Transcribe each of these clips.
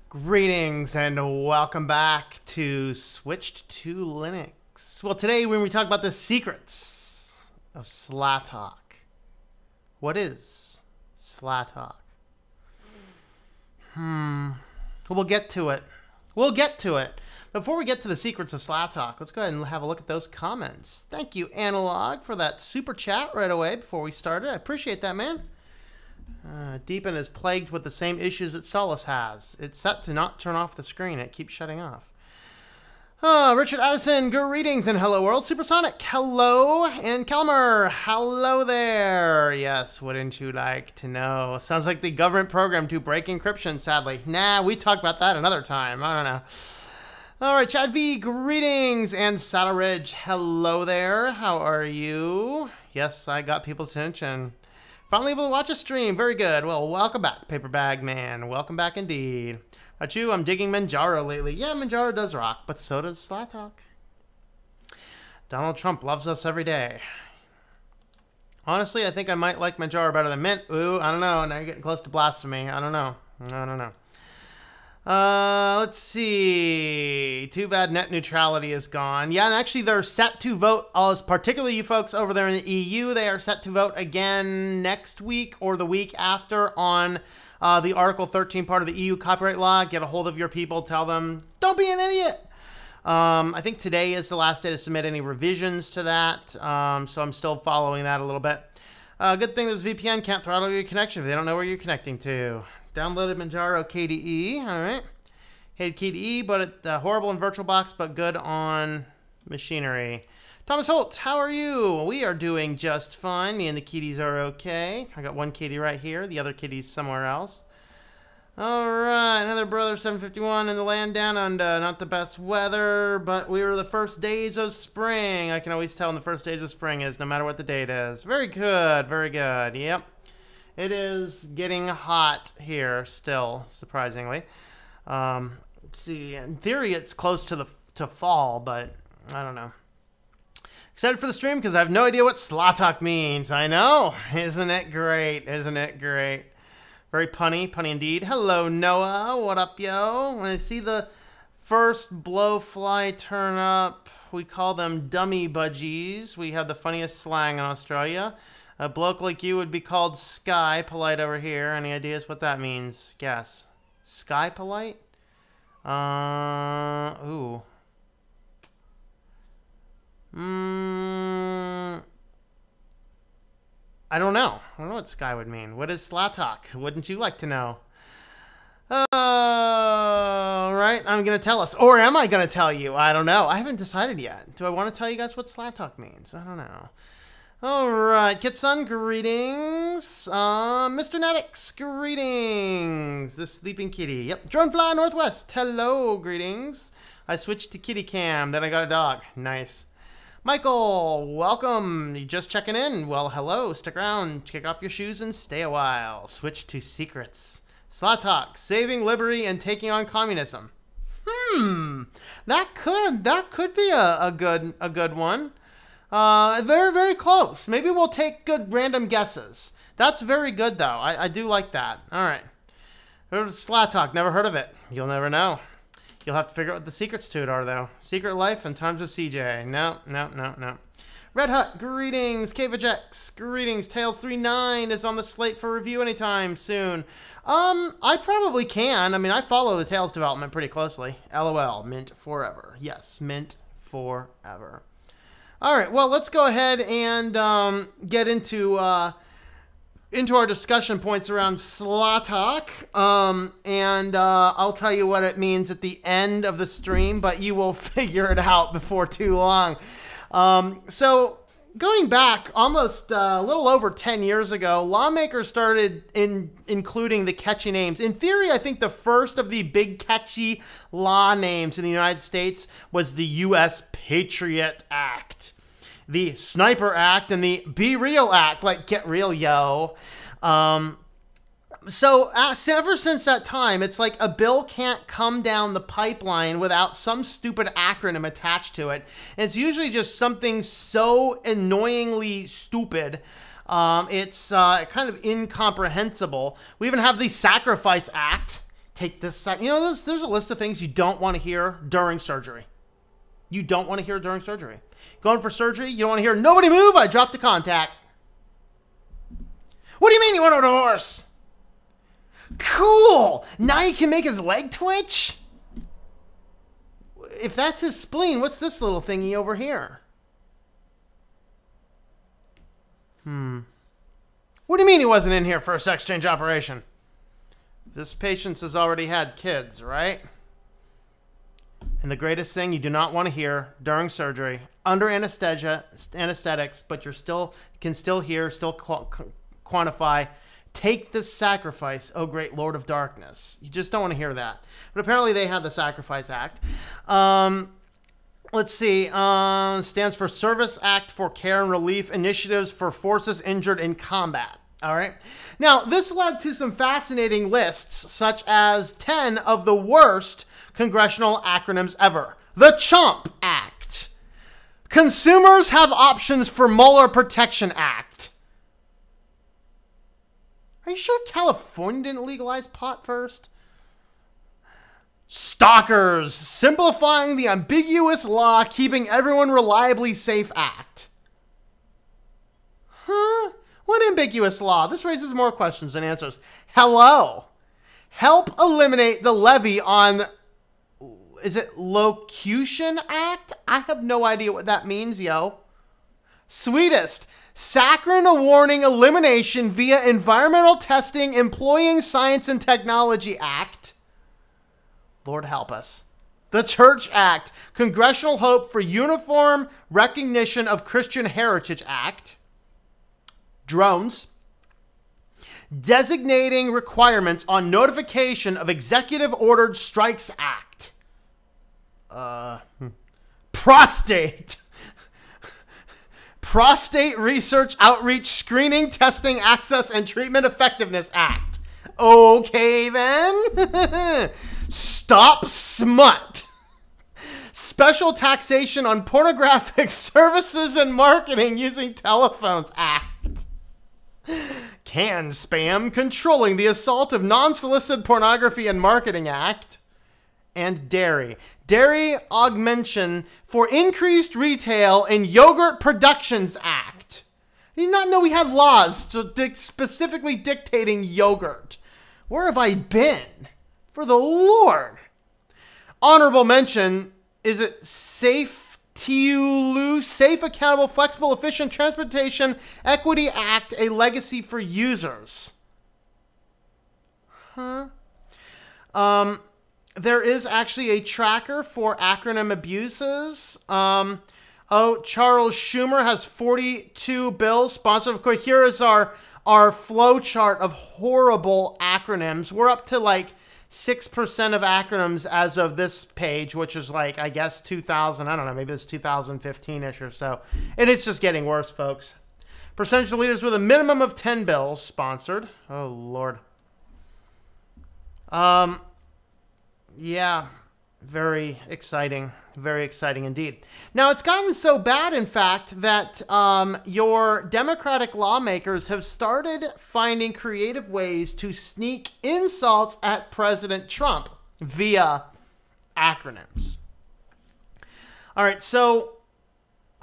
Greetings and welcome back to Switched to Linux. Well, today when we talk about the secrets of SLATOC. What is SLATOC? We'll get to it. We'll get to it. Before we get to the secrets of SLATOC, let's go ahead and have a look at those comments. Thank you, Analog, for that super chat right away before we started. I appreciate that, man. Deepin is plagued with the same issues that Solus has. It's set to not turn off the screen. It keeps shutting off. Richard Addison, greetings and hello world. Supersonic, hello. And Kelmer, hello there. Yes, wouldn't you like to know? Sounds like the government program to break encryption, sadly. Nah, we talk about that another time. I don't know. All right, Chad V, greetings. And Saddle Ridge, hello there. How are you? Yes, I got people's attention. Finally able to watch a stream. Very good. Well, welcome back, Paper Bag Man. Welcome back indeed. About you, I'm digging Manjaro lately. Yeah, Manjaro does rock, but so does SLATOC. Donald Trump loves us every day. Honestly, I think I might like Manjaro better than Mint. Ooh, I don't know. Now you're getting close to blasphemy. I don't know. I don't know. Let's see. Too bad net neutrality is gone. Yeah, and actually they're set to vote, particularly you folks over there in the EU, they are set to vote again next week or the week after on the Article 13 part of the EU copyright law. Get a hold of your people. Tell them, don't be an idiot. I think today is the last day to submit any revisions to that. So I'm still following that a little bit. Good thing this VPN can't throttle your connection if they don't know where you're connecting to. Downloaded Manjaro KDE, all right. Hated KDE, but horrible in VirtualBox, but good on machinery. Thomas Holt, how are you? We are doing just fine. Me and the kitties are okay. I got one kitty right here. The other kitty's somewhere else. All right, another brother 751 in the land down under. Not the best weather, but we were the first days of spring. I can always tell when the first days of spring is, no matter what the date is. Very good, very good. Yep. It is getting hot here still, surprisingly. Let's see. In theory, it's close to fall, but I don't know. Excited for the stream because I have no idea what SLATOC means. I know. Isn't it great? Isn't it great? Very punny indeed. Hello, Noah. What up, yo? When I see the first blowfly turn up, we call them dummy budgies. We have the funniest slang in Australia. A bloke like you would be called Sky Polite over here. Any ideas what that means? Guess. Sky Polite? Ooh. I don't know. I don't know what Sky would mean. What is SLATOC? Wouldn't you like to know? Right, I'm going to tell us. Or am I going to tell you? I don't know. I haven't decided yet. Do I want to tell you guys what SLATOC means? I don't know. All right, Kitsun, greetings. Mr. Netix, greetings. The sleeping kitty. Yep, Dronefly Northwest, hello, greetings. I switched to kitty cam, then I got a dog. Nice. Michael, welcome. You just checking in? Well, hello. Stick around, kick off your shoes, and stay a while. Switch to secrets. SLATOC, saving liberty and taking on communism. That could be a good one. Very, very close. Maybe we'll take good random guesses. That's very good, though. I do like that. All right. SLATOC, never heard of it. You'll never know. You'll have to figure out what the secrets to it are, though. Secret Life and Times of CJ. No. Red Hut, greetings. Kavajex, greetings. Tails39 is on the slate for review anytime soon. I probably can. I mean, I follow the Tails development pretty closely. LOL, mint forever. Yes, mint forever. All right, well, let's go ahead and get into our discussion points around SLATOC. I'll tell you what it means at the end of the stream, but you will figure it out before too long. So going back almost a little over 10 years ago, lawmakers started including the catchy names. In theory, I think the first of the big catchy law names in the United States was the U.S. Patriot Act, the Sniper Act, and the Be Real Act, like get real, yo. So ever since that time, it's like a bill can't come down the pipeline without some stupid acronym attached to it. And it's usually just something so annoyingly stupid. It's kind of incomprehensible. We even have the Sacrifice Act. Take this side. You know, there's a list of things you don't want to hear during surgery. You don't want to hear during surgery. Going for surgery, you don't want to hear, nobody move, I dropped the contact. What do you mean you want a divorce? Cool. Now you can make his leg twitch? If that's his spleen, what's this little thingy over here? What do you mean he wasn't in here for a sex change operation? This patient has already had kids, right? And the greatest thing you do not want to hear during surgery, under anesthetics, but can still hear, still quantify, take the sacrifice, O great Lord of darkness. You just don't want to hear that. But apparently they had the Sacrifice Act. Let's see. Stands for Service Act for Care and Relief Initiatives for Forces Injured in Combat. All right. Now, this led to some fascinating lists, such as 10 of the worst congressional acronyms ever. The Chomp Act. Consumers have options for Molar Protection Act. Are you sure California didn't legalize pot first? Stalkers. Simplifying the ambiguous law, keeping everyone reliably safe act. Huh? What ambiguous law? This raises more questions than answers. Hello. Help eliminate the levy on, is it Locution Act? I have no idea what that means, yo. Sweetest. Saccharine warning elimination via environmental testing employing Science and Technology Act. Lord help us. The Church Act. Congressional hope for uniform recognition of Christian Heritage Act. Drones. Designating requirements on notification of executive ordered strikes act. Prostate. Prostate Research Outreach Screening, Testing, Access, and Treatment Effectiveness Act. Okay, then. Stop Smut. Special Taxation on Pornographic Services and Marketing Using Telephones Act. Can Spam, Controlling the Assault of Non-Solicited Pornography and Marketing Act. And Dairy. Dairy Augmentation for Increased Retail and Yogurt Productions Act. I did not know we had laws specifically dictating yogurt. Where have I been? For the Lord. Honorable mention, is it Safe, Accountable, Flexible, Efficient Transportation Equity Act, a legacy for users? Huh? There is actually a tracker for acronym abuses. Charles Schumer has 42 bills sponsored. Of course, here is our flow chart of horrible acronyms. We're up to like 6% of acronyms as of this page, which is like, I guess, 2000. I don't know, maybe it's 2015-ish or so. And it's just getting worse, folks. Percentage of leaders with a minimum of 10 bills sponsored. Oh, Lord. Yeah, very exciting. Very exciting indeed. Now, it's gotten so bad, in fact, that your Democratic lawmakers have started finding creative ways to sneak insults at President Trump via acronyms. All right, so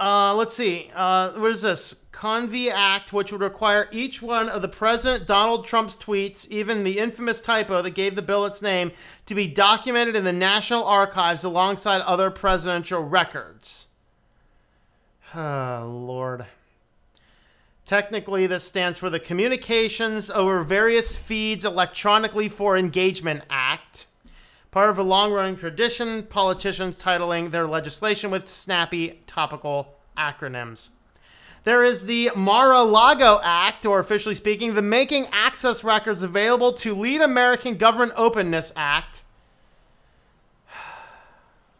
let's see. What is this? Convey Act, which would require each one of the President Donald Trump's tweets, even the infamous typo that gave the bill its name, to be documented in the National Archives alongside other presidential records. Oh, Lord. Technically, this stands for the Communications Over Various Feeds Electronically for Engagement Act. Part of a long-running tradition, politicians titling their legislation with snappy, topical acronyms. There is the Mar-a-Lago Act, or officially speaking, the Making Access Records Available to Lead American Government Openness Act.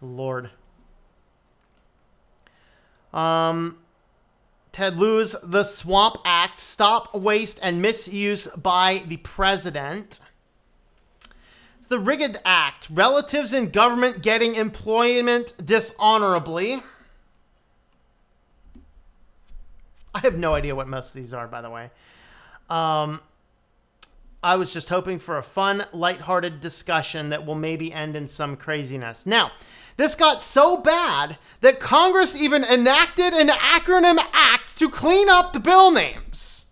Lord. Ted Lieu's the Swamp Act, Stop Waste and Misuse by the President. It's the Rigged Act, Relatives in Government Getting Employment Dishonorably. I have no idea what most of these are, by the way. I was just hoping for a fun, lighthearted discussion that will maybe end in some craziness. Now, this got so bad that Congress even enacted an acronym act to clean up the bill names.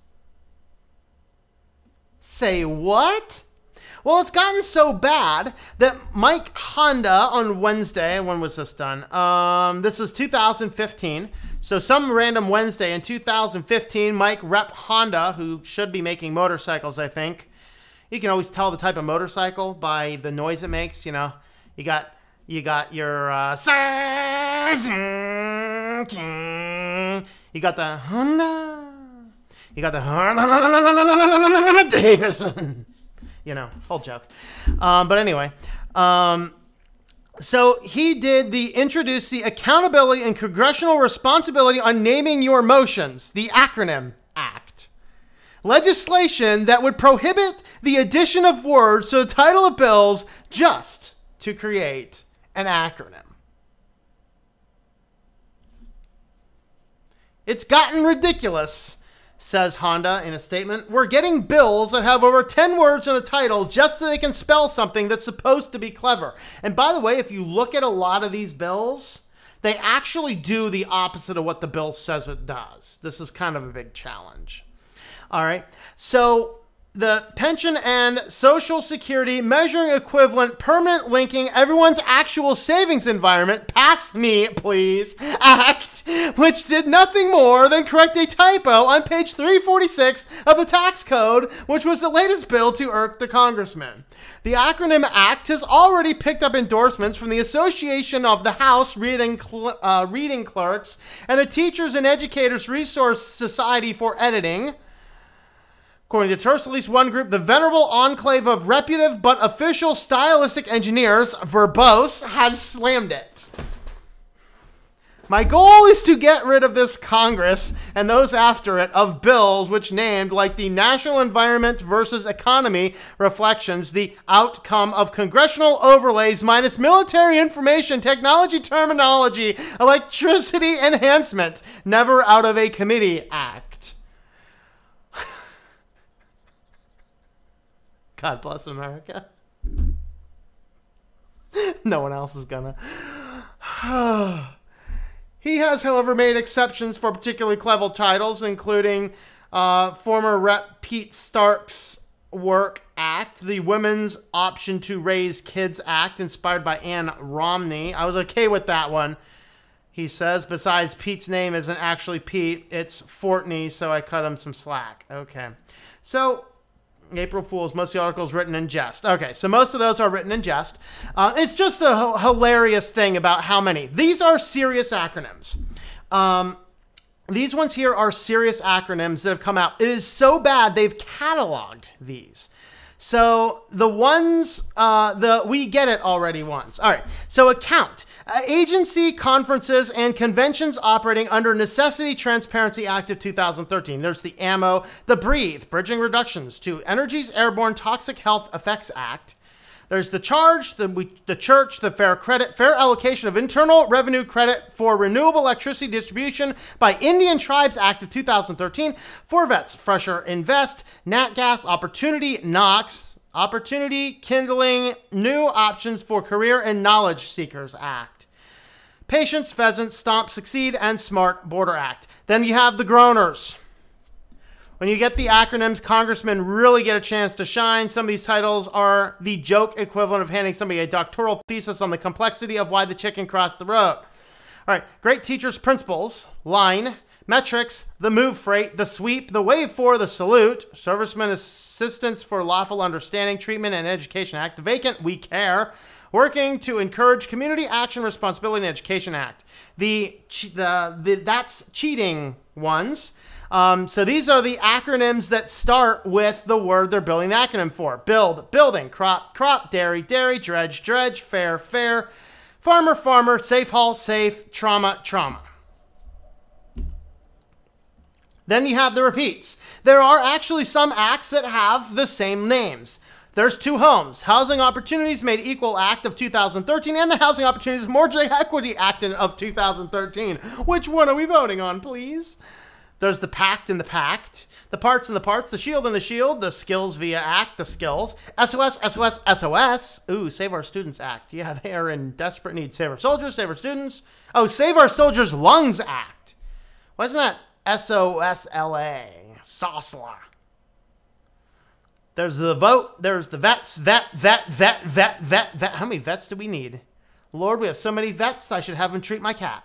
Say what? Well, it's gotten so bad that Mike Honda on Wednesday, when was this done? This is 2015. So some random Wednesday in 2015, Mike Rep Honda, who should be making motorcycles, I think. You can always tell the type of motorcycle by the noise it makes. You know, you got your you got the Honda, you got the Honda Davidson. You know, whole joke. But anyway, so he did introduce the Accountability and Congressional Responsibility on Naming Your Motions, the acronym Act. Legislation that would prohibit the addition of words to the title of bills just to create an acronym. It's gotten ridiculous, says Honda in a statement. We're getting bills that have over 10 words in the title just so they can spell something that's supposed to be clever. And by the way, if you look at a lot of these bills, they actually do the opposite of what the bill says it does. This is kind of a big challenge. All right. So the Pension and Social Security Measuring Equivalent Permanent Linking Everyone's Actual Savings Environment, Pass Me Please, Act, which did nothing more than correct a typo on page 346 of the tax code, which was the latest bill to irk the congressman. The acronym ACT has already picked up endorsements from the Association of the House Reading Clerks and the Teachers and Educators Resource Society for Editing. According to at least one group, the venerable enclave of reputable but official stylistic engineers, verbose, has slammed it. My goal is to get rid of this Congress and those after it of bills which named, like the National Environment versus Economy Reflections, the outcome of congressional overlays minus military information technology terminology, electricity enhancement, never out of a committee act. God bless America. No one else is gonna. He has, however, made exceptions for particularly clever titles, including former Rep. Pete Stark's Work Act, the Women's Option to Raise Kids Act, inspired by Ann Romney. I was okay with that one, he says. Besides, Pete's name isn't actually Pete, it's Fortney, so I cut him some slack. Okay. So, April Fool's, most of the articles written in jest. Okay, so most of those are written in jest. It's just a hilarious thing about how many. These are serious acronyms. These ones here are serious acronyms that have come out. It is so bad they've cataloged these. So the ones, we get it already ones. All right, so account. Agency, conferences, and conventions operating under Necessity Transparency Act of 2013. There's the AMMO, the Breathe, Bridging Reductions to Energy's Airborne Toxic Health Effects Act. There's the Charge, the Church, the Fair Credit, Fair Allocation of Internal Revenue Credit for Renewable Electricity Distribution by Indian Tribes Act of 2013. For Vets, Fresher Invest, Nat Gas, Opportunity, Knox, Opportunity Kindling New Options for Career and Knowledge Seekers Act. Patience, Pheasant, Stomp, Succeed, and Smart Border Act. Then you have the groaners. When you get the acronyms, congressmen really get a chance to shine. Some of these titles are the joke equivalent of handing somebody a doctoral thesis on the complexity of why the chicken crossed the road. All right, Great Teachers Principles, Line, Metrics, the Move Freight, the Sweep, the Wave 4, the Salute, Servicemen Assistance for Lawful Understanding, Treatment and Education Act, the Vacant, We Care, Working to Encourage Community Action, Responsibility and Education Act. That's cheating ones. So these are the acronyms that start with the word they're building the acronym for. Build, building, crop, crop, dairy, dairy, dredge, dredge, fair, fair, farmer, farmer, safe hall, safe, trauma, trauma. Then you have the repeats. There are actually some acts that have the same names. There's two homes. Housing Opportunities Made Equal Act of 2013 and the Housing Opportunities Mortgage Equity Act of 2013. Which one are we voting on, please? There's the pact and the pact. The parts and the parts. The shield and the shield. The skills via act. The skills. SOS, SOS, SOS. Ooh, Save Our Students Act. Yeah, they are in desperate need. Save our soldiers, save our students. Oh, Save Our Soldiers' Lungs Act. Why isn't that SOSLA? SOSLA. There's the vote. There's the vets. Vet. How many vets do we need? Lord, we have so many vets, I should have them treat my cat.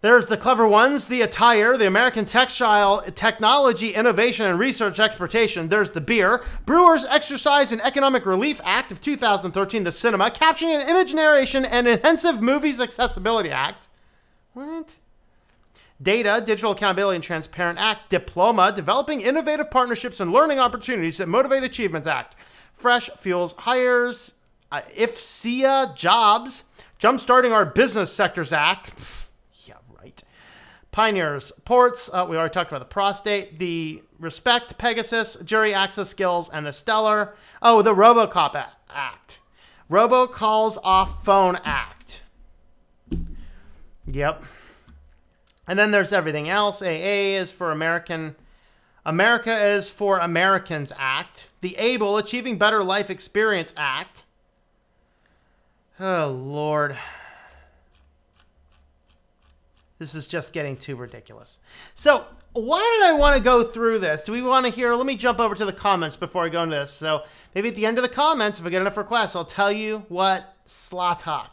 There's the clever ones, the attire, the American textile, technology, innovation, and research exportation. There's the beer, Brewers Exercise and Economic Relief Act of 2013, the cinema, Captioning and Image Narration, and Enhanced Movies Accessibility Act. What? Data, Digital Accountability and Transparent Act. Diploma, Developing Innovative Partnerships and Learning Opportunities that Motivate Achievements Act. Fresh Fuels Hires, IFCA Jobs, Jumpstarting Our Business Sectors Act. Yeah, right. Pioneers Ports, we already talked about the prostate, the Respect Pegasus, Jury Access Skills, and the Stellar. Oh, the RoboCop Act. Robocalls Off Phone Act. Yep. And then there's everything else. AA is for America is for Americans Act. The ABLE, Achieving Better Life Experience Act. Oh, Lord. This is just getting too ridiculous. So, why did I want to go through this? Do we want to hear? Let me jump over to the comments before I go into this. So, maybe at the end of the comments, if I get enough requests, I'll tell you what SLATOC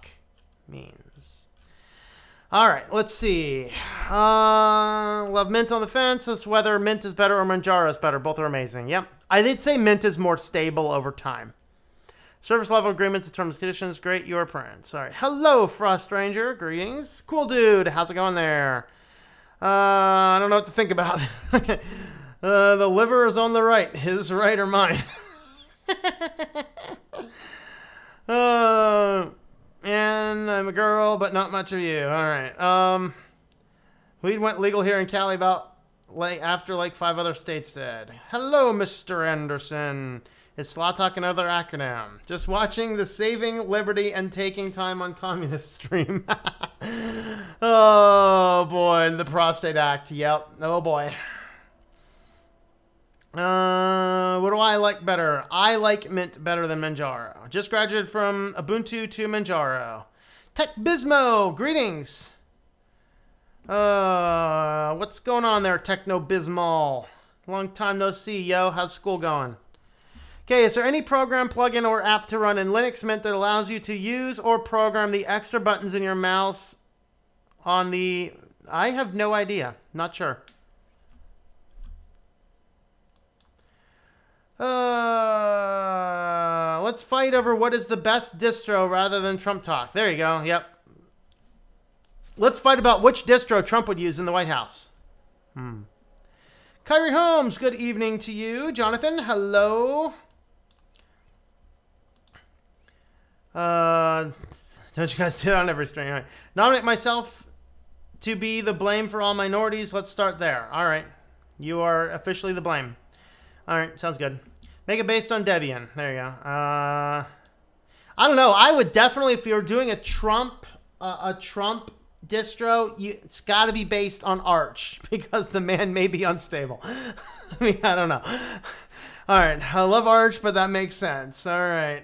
means. All right, let's see. Love Mint on the fence. As whether Mint is better or Manjaro is better. Both are amazing. Yep. I did say Mint is more stable over time. Service level agreements and terms and conditions. Great, your parents. All right. Hello, Frost Ranger. Greetings. Cool dude. How's it going there? I don't know what to think about. Okay. The liver is on the right. His right or mine? And I'm a girl, but not much of you. All right. We went legal here in Cali about after 5 other states did. Hello, Mr. Anderson. Is SLATOC another acronym? Just watching the Saving Liberty and Taking Time on Communist stream. Oh, boy. The Prostate Act. Yep. Oh, boy. What do I like better? I like Mint better than Manjaro. Just graduated from Ubuntu to Manjaro. Tech Bismo, greetings. What's going on there, Techno Bismol? Long time no see, yo. How's school going? Okay, is there any program, plugin, or app to run in Linux Mint that allows you to use or program the extra buttons in your mouse on the... I have no idea. Not sure. Let's fight over what is the best distro rather than Trump talk. There you go. Yep. Let's fight about which distro Trump would use in the White House. Kyrie Holmes, good evening to you. Jonathan, hello. Don't you guys do that on every stream? All right. Nominate myself to be the blame for all minorities. Let's start there. All right. You are officially the blame. All right, sounds good. Make it based on Debian. There you go. I don't know. I would definitely, if you're doing a Trump distro, it's got to be based on Arch because the man may be unstable. I mean, I don't know. All right, I love Arch, but that makes sense. All right.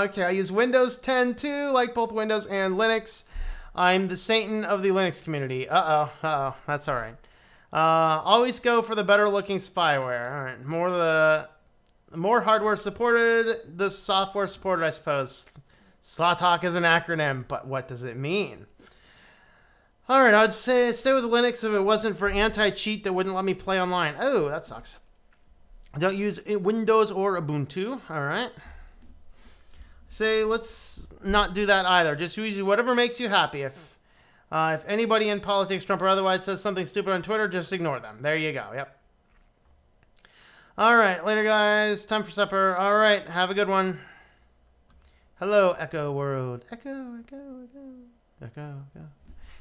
Okay, I use Windows 10 too, like both Windows and Linux. I'm the Satan of the Linux community. Uh-oh. That's all right. Always go for the better looking spyware. All right, more hardware supported, the software supported, I suppose. SLATOC is an acronym, but what does it mean? All right, I'd say stay with Linux if it wasn't for anti-cheat that wouldn't let me play online. Oh, that sucks. I don't use Windows or Ubuntu. All right. Say let's not do that either. Just use whatever makes you happy. If anybody in politics, Trump or otherwise, says something stupid on Twitter, just ignore them. There you go. Yep. All right. Later, guys. Time for supper. All right. Have a good one. Hello, Echo World. Echo.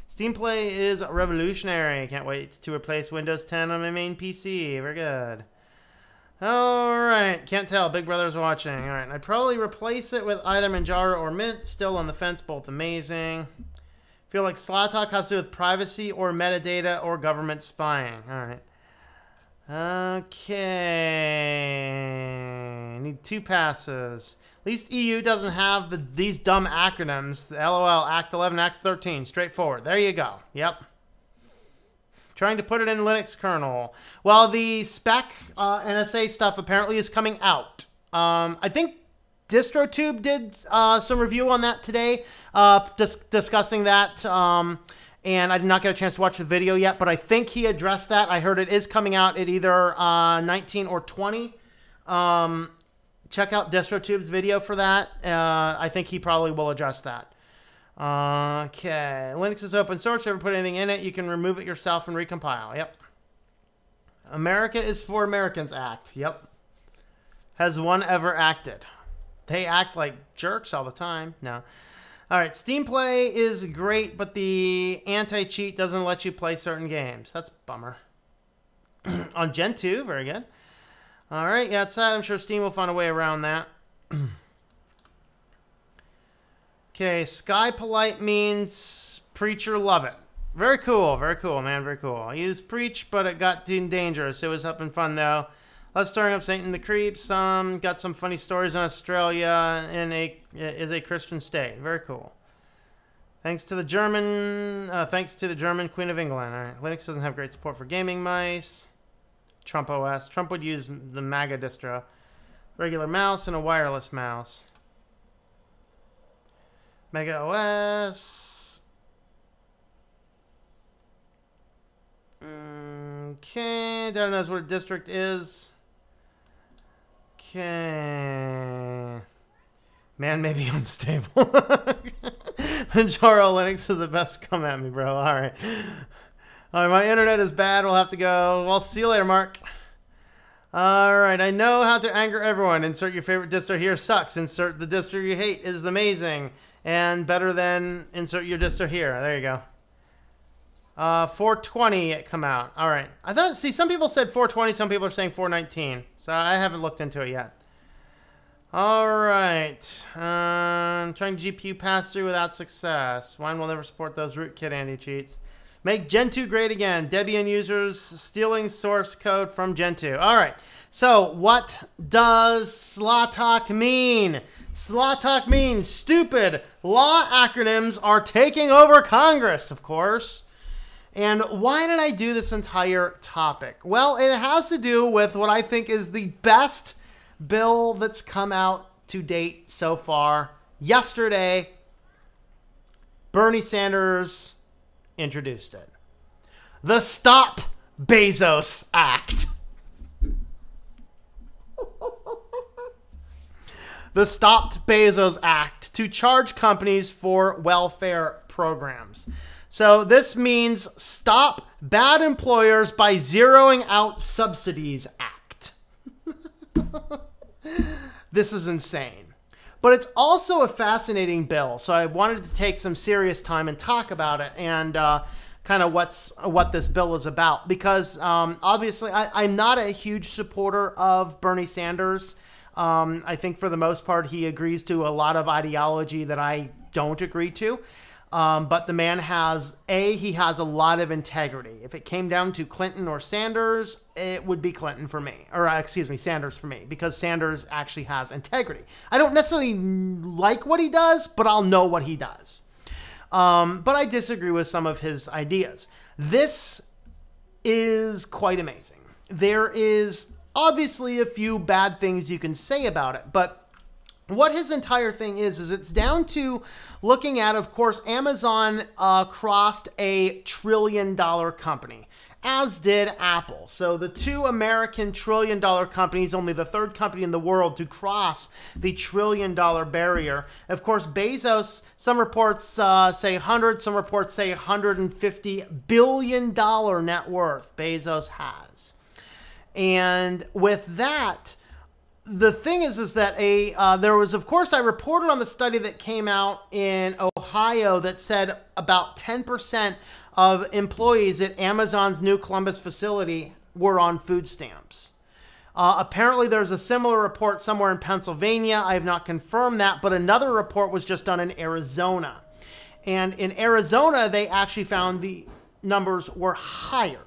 Steam Play is revolutionary. Can't wait to replace Windows 10 on my main PC. Very good. All right. Can't tell. Big Brother's watching. All right. I'd probably replace it with either Manjaro or Mint. Still on the fence. Both amazing. Feel like SLATOC has to do with privacy or metadata or government spying. All right. Okay. Need 2 passes. At least EU doesn't have these dumb acronyms. The LOL, Act 11, Act 13. Straightforward. There you go. Yep. Trying to put it in Linux kernel. Well, the spec NSA stuff apparently is coming out. I think DistroTube did some review on that today, discussing that. And I did not get a chance to watch the video yet, but I think he addressed that. I heard it is coming out at either 19 or 20. Check out DistroTube's video for that. I think he probably will address that. Okay. Linux is open source. If you ever put anything in it, you can remove it yourself and recompile. Yep. America is for Americans Act. Yep. Has one ever acted? They act like jerks all the time. No. All right. Steam Play is great, but the anti-cheat doesn't let you play certain games. That's a bummer. On Gen 2, very good. All right. Yeah, it's sad. I'm sure Steam will find a way around that. Okay, Sky Polite means preacher love it. Very cool, man, very cool. I used preach, but it got too dangerous. It was up and fun, though. Let's start up Satan the Creeps. Got some funny stories in Australia is a Christian state. Very cool. Thanks to the German Queen of England. All right, Linux doesn't have great support for gaming mice. Trump OS. Trump would use the MAGA distro. Regular mouse and a wireless mouse. Mega OS. Okay. Dad knows what a district is. Okay. Man may be unstable. Manjaro Linux is the best. Come at me, bro. All right. All right. My internet is bad. We'll have to go. Well, see you later, Mark. All right. I know how to anger everyone. Insert your favorite distro here sucks. Insert the distro you hate is amazing. And better than insert your distro here. There you go. 420 it come out. All right. I thought, see, some people said 420. Some people are saying 419. So I haven't looked into it yet. All right. Trying GPU pass-through without success. Wine will never support those rootkit anti-cheats. Make Gen 2 great again. Debian users stealing source code from Gen 2. All right. So what does SLATOC mean? SLATOC means stupid law acronyms are taking over Congress, of course. And why did I do this entire topic? Well, it has to do with what I think is the best bill that's come out to date so far. Yesterday, Bernie Sanders introduced it. The Stop Bezos Act. The Stop Bezos Act to charge companies for welfare programs. So this means Stop Bad Employers by Zeroing Out Subsidies Act. This is insane. But it's also a fascinating bill, so I wanted to take some serious time and talk about it and kind of what this bill is about. Because obviously I'm not a huge supporter of Bernie Sanders. I think for the most part he agrees to a lot of ideology that I don't agree to. But the man has a lot of integrity. If it came down to Clinton or Sanders, it would be Clinton for me. Or excuse me, Sanders for me. Because Sanders actually has integrity. I don't necessarily like what he does, but I'll know what he does. But I disagree with some of his ideas. This is quite amazing. There is obviously a few bad things you can say about it, but what his entire thing is it's down to looking at, of course, Amazon crossed $1 trillion company, as did Apple. So the two American $1 trillion companies, only the third company in the world to cross the $1 trillion barrier. Of course, Bezos, some reports say 100, some reports say $150 billion net worth Bezos has. And with that, the thing is that there was, of course, I reported on the study that came out in Ohio that said about 10% of employees at Amazon's new Columbus facility were on food stamps. Apparently, there's a similar report somewhere in Pennsylvania. I have not confirmed that, but another report was just done in Arizona. And in Arizona, they actually found the numbers were higher.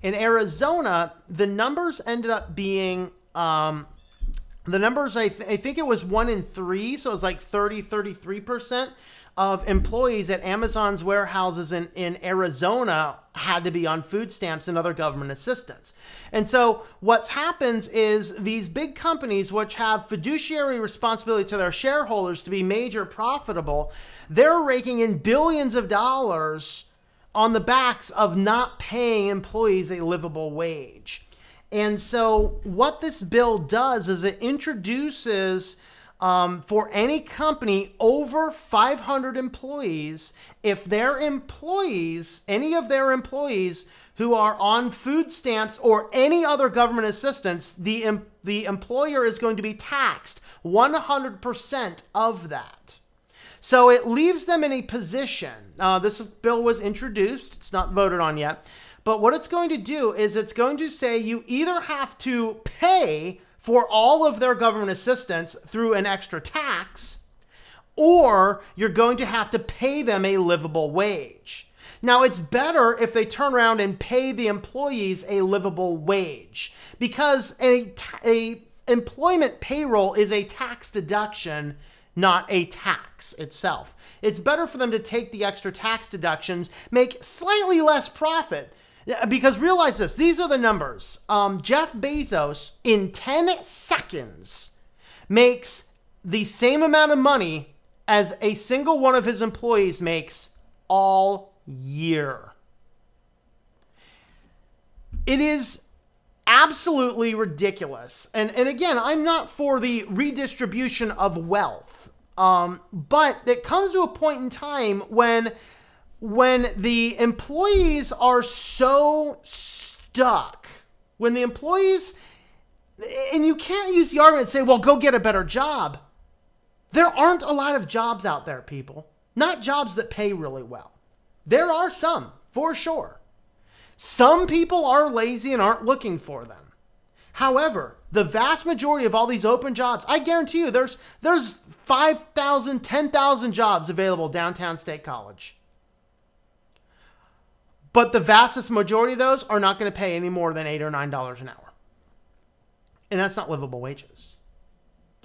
In Arizona, the numbers ended up being, the numbers, I think it was 1 in 3, so it was like 33% of employees at Amazon's warehouses in Arizona had to be on food stamps and other government assistance. And so what happens is these big companies, which have fiduciary responsibility to their shareholders to be major profitable, they're raking in billions of dollars on the backs of not paying employees a livable wage. And so what this bill does is it introduces for any company over 500 employees, if their employees, any of their employees who are on food stamps or any other government assistance, the employer is going to be taxed 100% of that. So it leaves them in a position. This bill was introduced. It's not voted on yet. But what it's going to do is it's going to say you either have to pay for all of their government assistance through an extra tax, or you're going to have to pay them a livable wage. Now, it's better if they turn around and pay the employees a livable wage, because a employment payroll is a tax deduction, not a tax itself. It's better for them to take the extra tax deductions, make slightly less profit. Because realize this, these are the numbers. Jeff Bezos, in 10 seconds, makes the same amount of money as a single one of his employees makes all year. It is absolutely ridiculous. And again, I'm not for the redistribution of wealth. But it comes to a point in time when the employees are so stuck, when the employees, and you can't use the argument and say, well, go get a better job. There aren't a lot of jobs out there, people. Not jobs that pay really well. There are some, for sure. Some people are lazy and aren't looking for them. However, the vast majority of all these open jobs, I guarantee you there's 5,000, 10,000 jobs available downtown State College. But the vastest majority of those are not going to pay any more than $8 or $9 an hour. And that's not livable wages.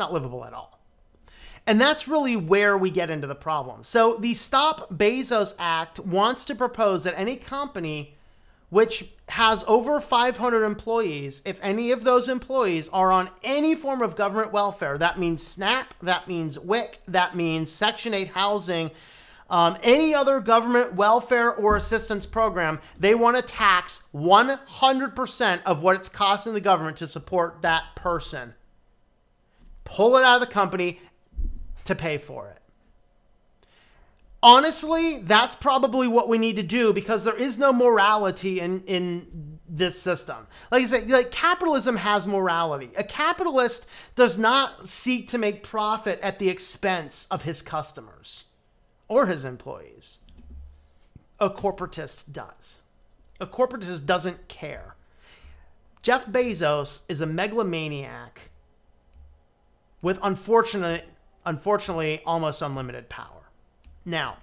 Not livable at all. And that's really where we get into the problem. So the Stop Bezos Act wants to propose that any company which has over 500 employees, if any of those employees are on any form of government welfare, that means SNAP, that means WIC, that means Section 8 housing, any other government welfare or assistance program, they want to tax 100% of what it's costing the government to support that person. Pull it out of the company to pay for it. Honestly, that's probably what we need to do, because there is no morality in this system. Like I said, like capitalism has morality. A capitalist does not seek to make profit at the expense of his customers or his employees. A corporatist does. A corporatist doesn't care. Jeff Bezos is a megalomaniac with unfortunately almost unlimited power. Now,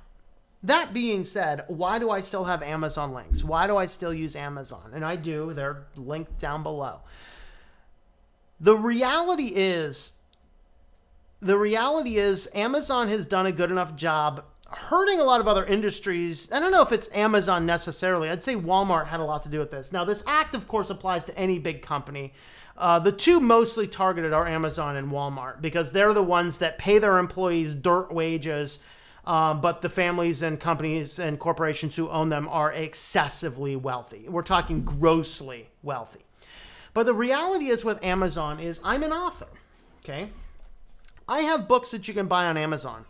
that being said, why do I still have Amazon links? Why do I still use Amazon? And I do. They're linked down below. The reality is Amazon has done a good enough job hurting a lot of other industries. I don't know if it's Amazon necessarily. I'd say Walmart had a lot to do with this. Now, this act, of course, applies to any big company. The two mostly targeted are Amazon and Walmart, because they're the ones that pay their employees dirt wages, but the families and companies and corporations who own them are excessively wealthy. We're talking grossly wealthy. But the reality is with Amazon is I'm an author, okay? I have books that you can buy on Amazon.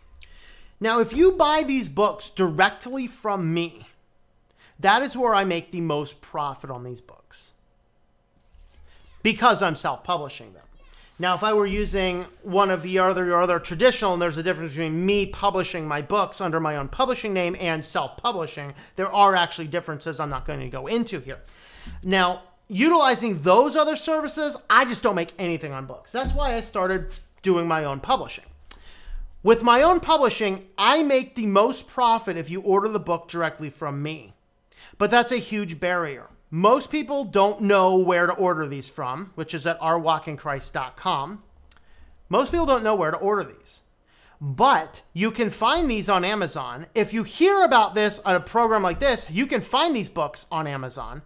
Now, if you buy these books directly from me, that is where I make the most profit on these books, because I'm self-publishing them. Now, if I were using one of the other traditional, and there's a difference between me publishing my books under my own publishing name and self-publishing, there are actually differences I'm not going to go into here. Now, utilizing those other services, I just don't make anything on books. That's why I started doing my own publishing. With my own publishing, I make the most profit if you order the book directly from me. But that's a huge barrier. Most people don't know where to order these from, which is at ourwalkinchrist.com. Most people don't know where to order these. But you can find these on Amazon. If you hear about this on a program like this, you can find these books on Amazon.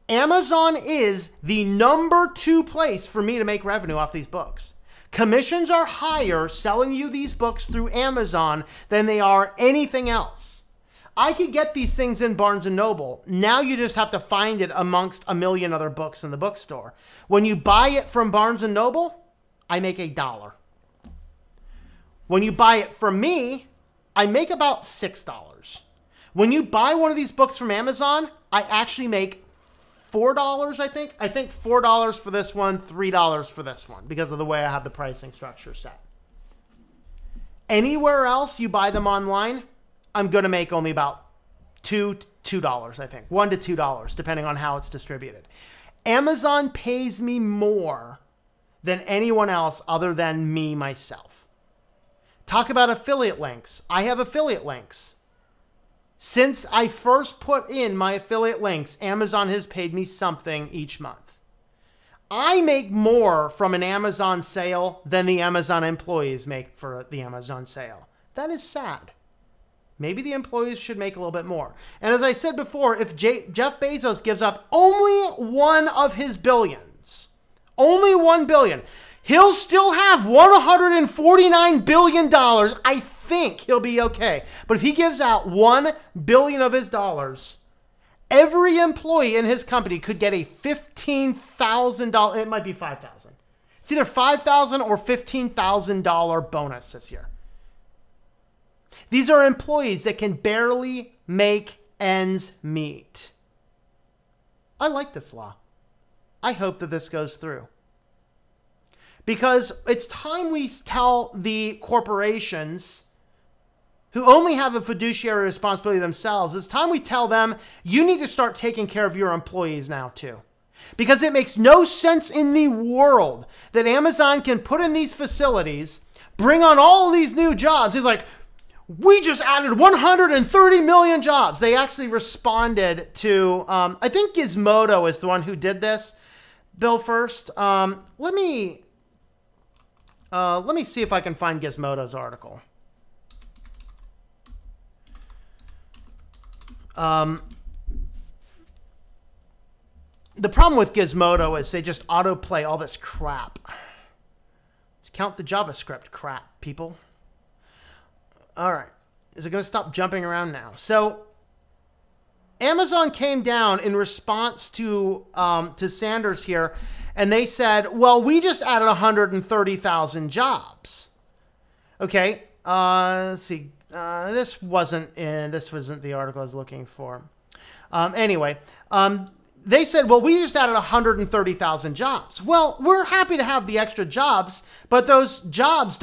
Amazon is the #2 place for me to make revenue off these books. Commissions are higher selling you these books through Amazon than they are anything else. I could get these things in Barnes & Noble. Now you just have to find it amongst a million other books in the bookstore. When you buy it from Barnes & Noble, I make $1. When you buy it from me, I make about $6. When you buy one of these books from Amazon, I actually make $4, I think. I think $4 for this one, $3 for this one, because of the way I have the pricing structure set. Anywhere else you buy them online, I'm going to make only about $2, I think. $1 to $2, depending on how it's distributed. Amazon pays me more than anyone else other than me, myself. Talk about affiliate links. I have affiliate links. Since I first put in my affiliate links, Amazon has paid me something each month. I make more from an Amazon sale than the Amazon employees make for the Amazon sale. That is sad. Maybe the employees should make a little bit more. And as I said before, if Jeff Bezos gives up only one of his billions, only $1 billion, he'll still have $149 billion. I think he'll be okay. But if he gives out $1 billion of his dollars, every employee in his company could get a $15,000, it might be $5,000. It's either $5,000 or $15,000 bonus this year. These are employees that can barely make ends meet. I like this law. I hope that this goes through. Because it's time we tell the corporations who only have a fiduciary responsibility themselves, it's time we tell them, you need to start taking care of your employees now too. Because it makes no sense in the world that Amazon can put in these facilities, bring on all these new jobs. It's like, we just added 130 million jobs. They actually responded to, I think Gizmodo is the one who did this. Bill first. Let me see if I can find Gizmodo's article. The problem with Gizmodo is they just autoplay all this crap. Let's count the JavaScript crap, people. All right. Is it going to stop jumping around now? So Amazon came down in response to Sanders here, and they said, well, we just added 130,000 jobs. Okay. Let's see. This wasn't the article I was looking for. Anyway, they said, well, we just added 130,000 jobs. Well, we're happy to have the extra jobs, but those jobs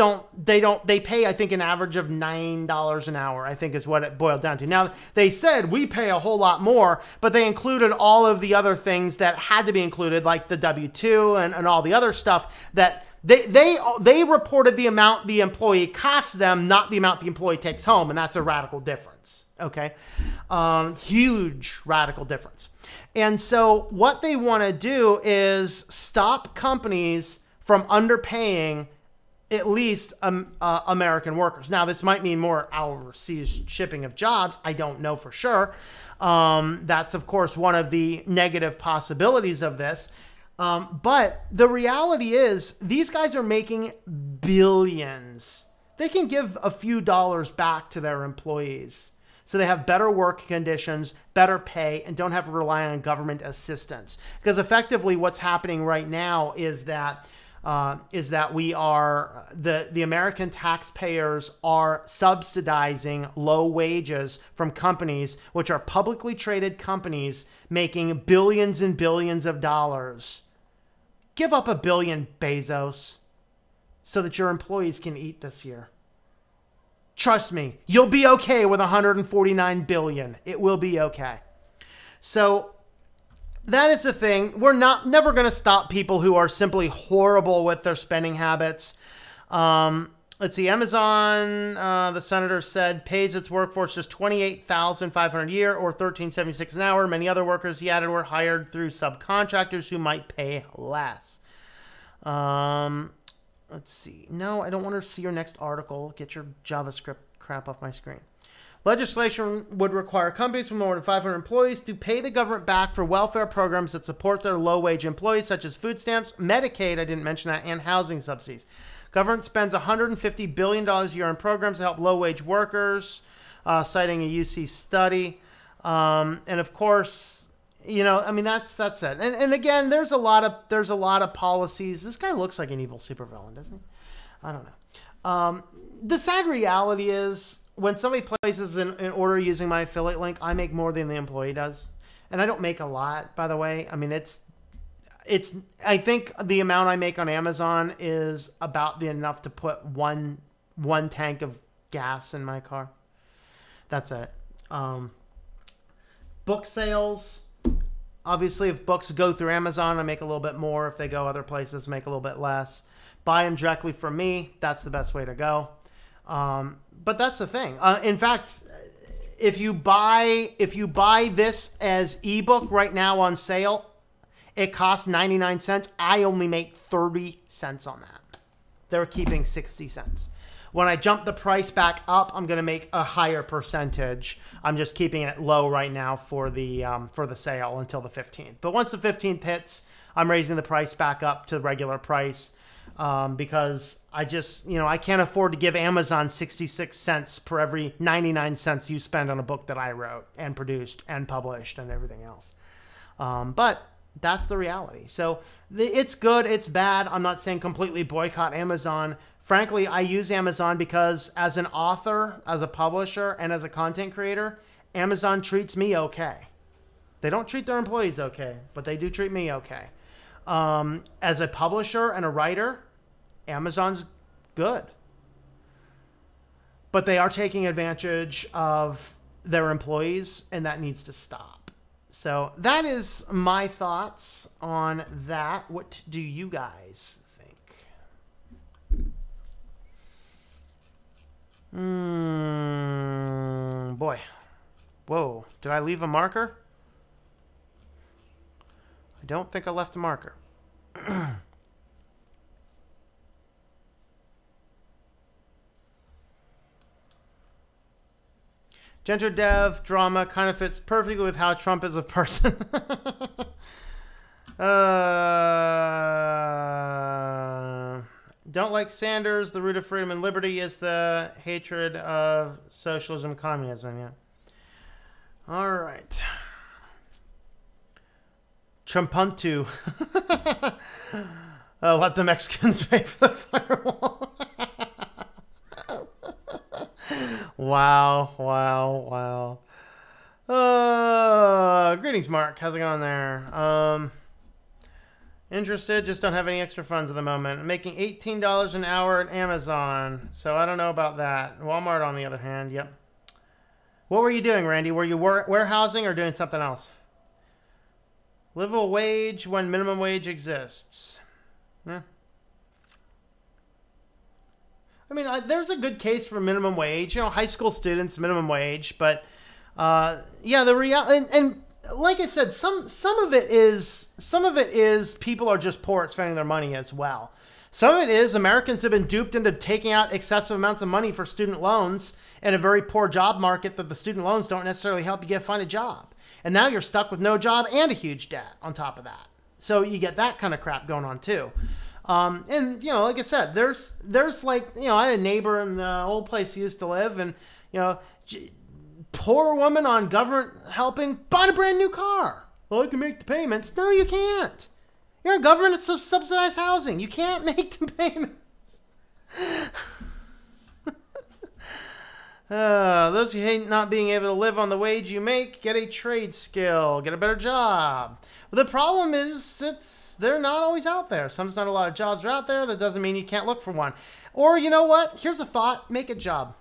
they pay, I think, an average of $9 an hour, I think is what it boiled down to. Now, they said we pay a whole lot more, but they included all of the other things that had to be included, like the W-2 and all the other stuff that they reported the amount the employee costs them, not the amount the employee takes home. And that's a radical difference. Okay. Huge radical difference. And so what they want to do is stop companies from underpaying at least American workers. Now, this might mean more overseas shipping of jobs. I don't know for sure. That's, of course, one of the negative possibilities of this. But the reality is these guys are making billions. They can give a few dollars back to their employees so they have better work conditions, better pay, and don't have to rely on government assistance. Because effectively what's happening right now is that we are, the American taxpayers are subsidizing low wages from companies, which are publicly traded companies making billions and billions of dollars. Give up $1 billion, Bezos, so that your employees can eat this year. Trust me, you'll be okay with $149 billion. It will be okay. So that is the thing. We're never going to stop people who are simply horrible with their spending habits. Let's see. Amazon, the senator said, pays its workforce just $28,500 a year or $13.76 an hour. Many other workers, he added, were hired through subcontractors who might pay less. Let's see. No, I don't want to see your next article. Get your JavaScript crap off my screen. Legislation would require companies with more than 500 employees to pay the government back for welfare programs that support their low-wage employees, such as food stamps, Medicaid, I didn't mention that, and housing subsidies. Government spends $150 billion a year on programs to help low-wage workers, citing a UC study. And of course, you know, I mean, that's it. And again, there's a lot of policies. This guy looks like an evil supervillain, doesn't he? I don't know. The sad reality is, when somebody places an order using my affiliate link, I make more than the employee does. And I don't make a lot, by the way. I mean, I think the amount I make on Amazon is about enough to put one tank of gas in my car. That's it. Book sales. Obviously, if books go through Amazon, I make a little bit more. If they go other places, make a little bit less. Buy them directly from me. That's the best way to go. But that's the thing. In fact, if you buy this as ebook right now on sale, it costs 99 cents. I only make 30 cents on that. They're keeping 60 cents. When I jump the price back up, I'm going to make a higher percentage. I'm just keeping it low right now for the sale until the 15th. But once the 15th hits, I'm raising the price back up to regular price. Because I just, you know, I can't afford to give Amazon 66 cents per every 99 cents you spend on a book that I wrote and produced and published and everything else. But that's the reality. So it's good, it's bad. I'm not saying completely boycott Amazon. Frankly, I use Amazon because as an author, as a publisher, and as a content creator, Amazon treats me okay. They don't treat their employees okay, but they do treat me okay. As a publisher and a writer, Amazon's good. But they are taking advantage of their employees, and that needs to stop. So that is my thoughts on that. What do you guys think? Boy. Whoa. Did I leave a marker? I don't think I left a marker. Gender dev drama kind of fits perfectly with how Trump is a person. Don't like Sanders. The root of freedom and liberty is the hatred of socialism and communism. Yeah. All right. Trumpuntu. Let the Mexicans pay for the firewall. Wow. Greetings, Mark. How's it going there? Interested, just don't have any extra funds at the moment. I'm making $18 an hour at Amazon, so I don't know about that. Walmart, on the other hand, yep. What were you doing, Randy? Were you warehousing or doing something else? Livable wage when minimum wage exists. Yeah. I mean, there's a good case for minimum wage. You know, high school students, minimum wage. But, yeah, the reality... And like I said, some of it is people are just poor at spending their money as well. Some of it is Americans have been duped into taking out excessive amounts of money for student loans in a very poor job market that the student loans don't necessarily help you find a job. And now you're stuck with no job and a huge debt on top of that. So you get that kind of crap going on too. And, you know, like I said, there's like, you know, I had a neighbor in the old place he used to live, and, you know, poor woman on government helping bought a brand new car. Well, I can make the payments. No, you can't. You're in government, it's subsidized housing. You can't make the payments. Those who hate not being able to live on the wage you make, get a trade skill, get a better job. Well, the problem is they're not always out there. Sometimes not a lot of jobs are out there. That doesn't mean you can't look for one. Or, you know what? Here's a thought. Make a job.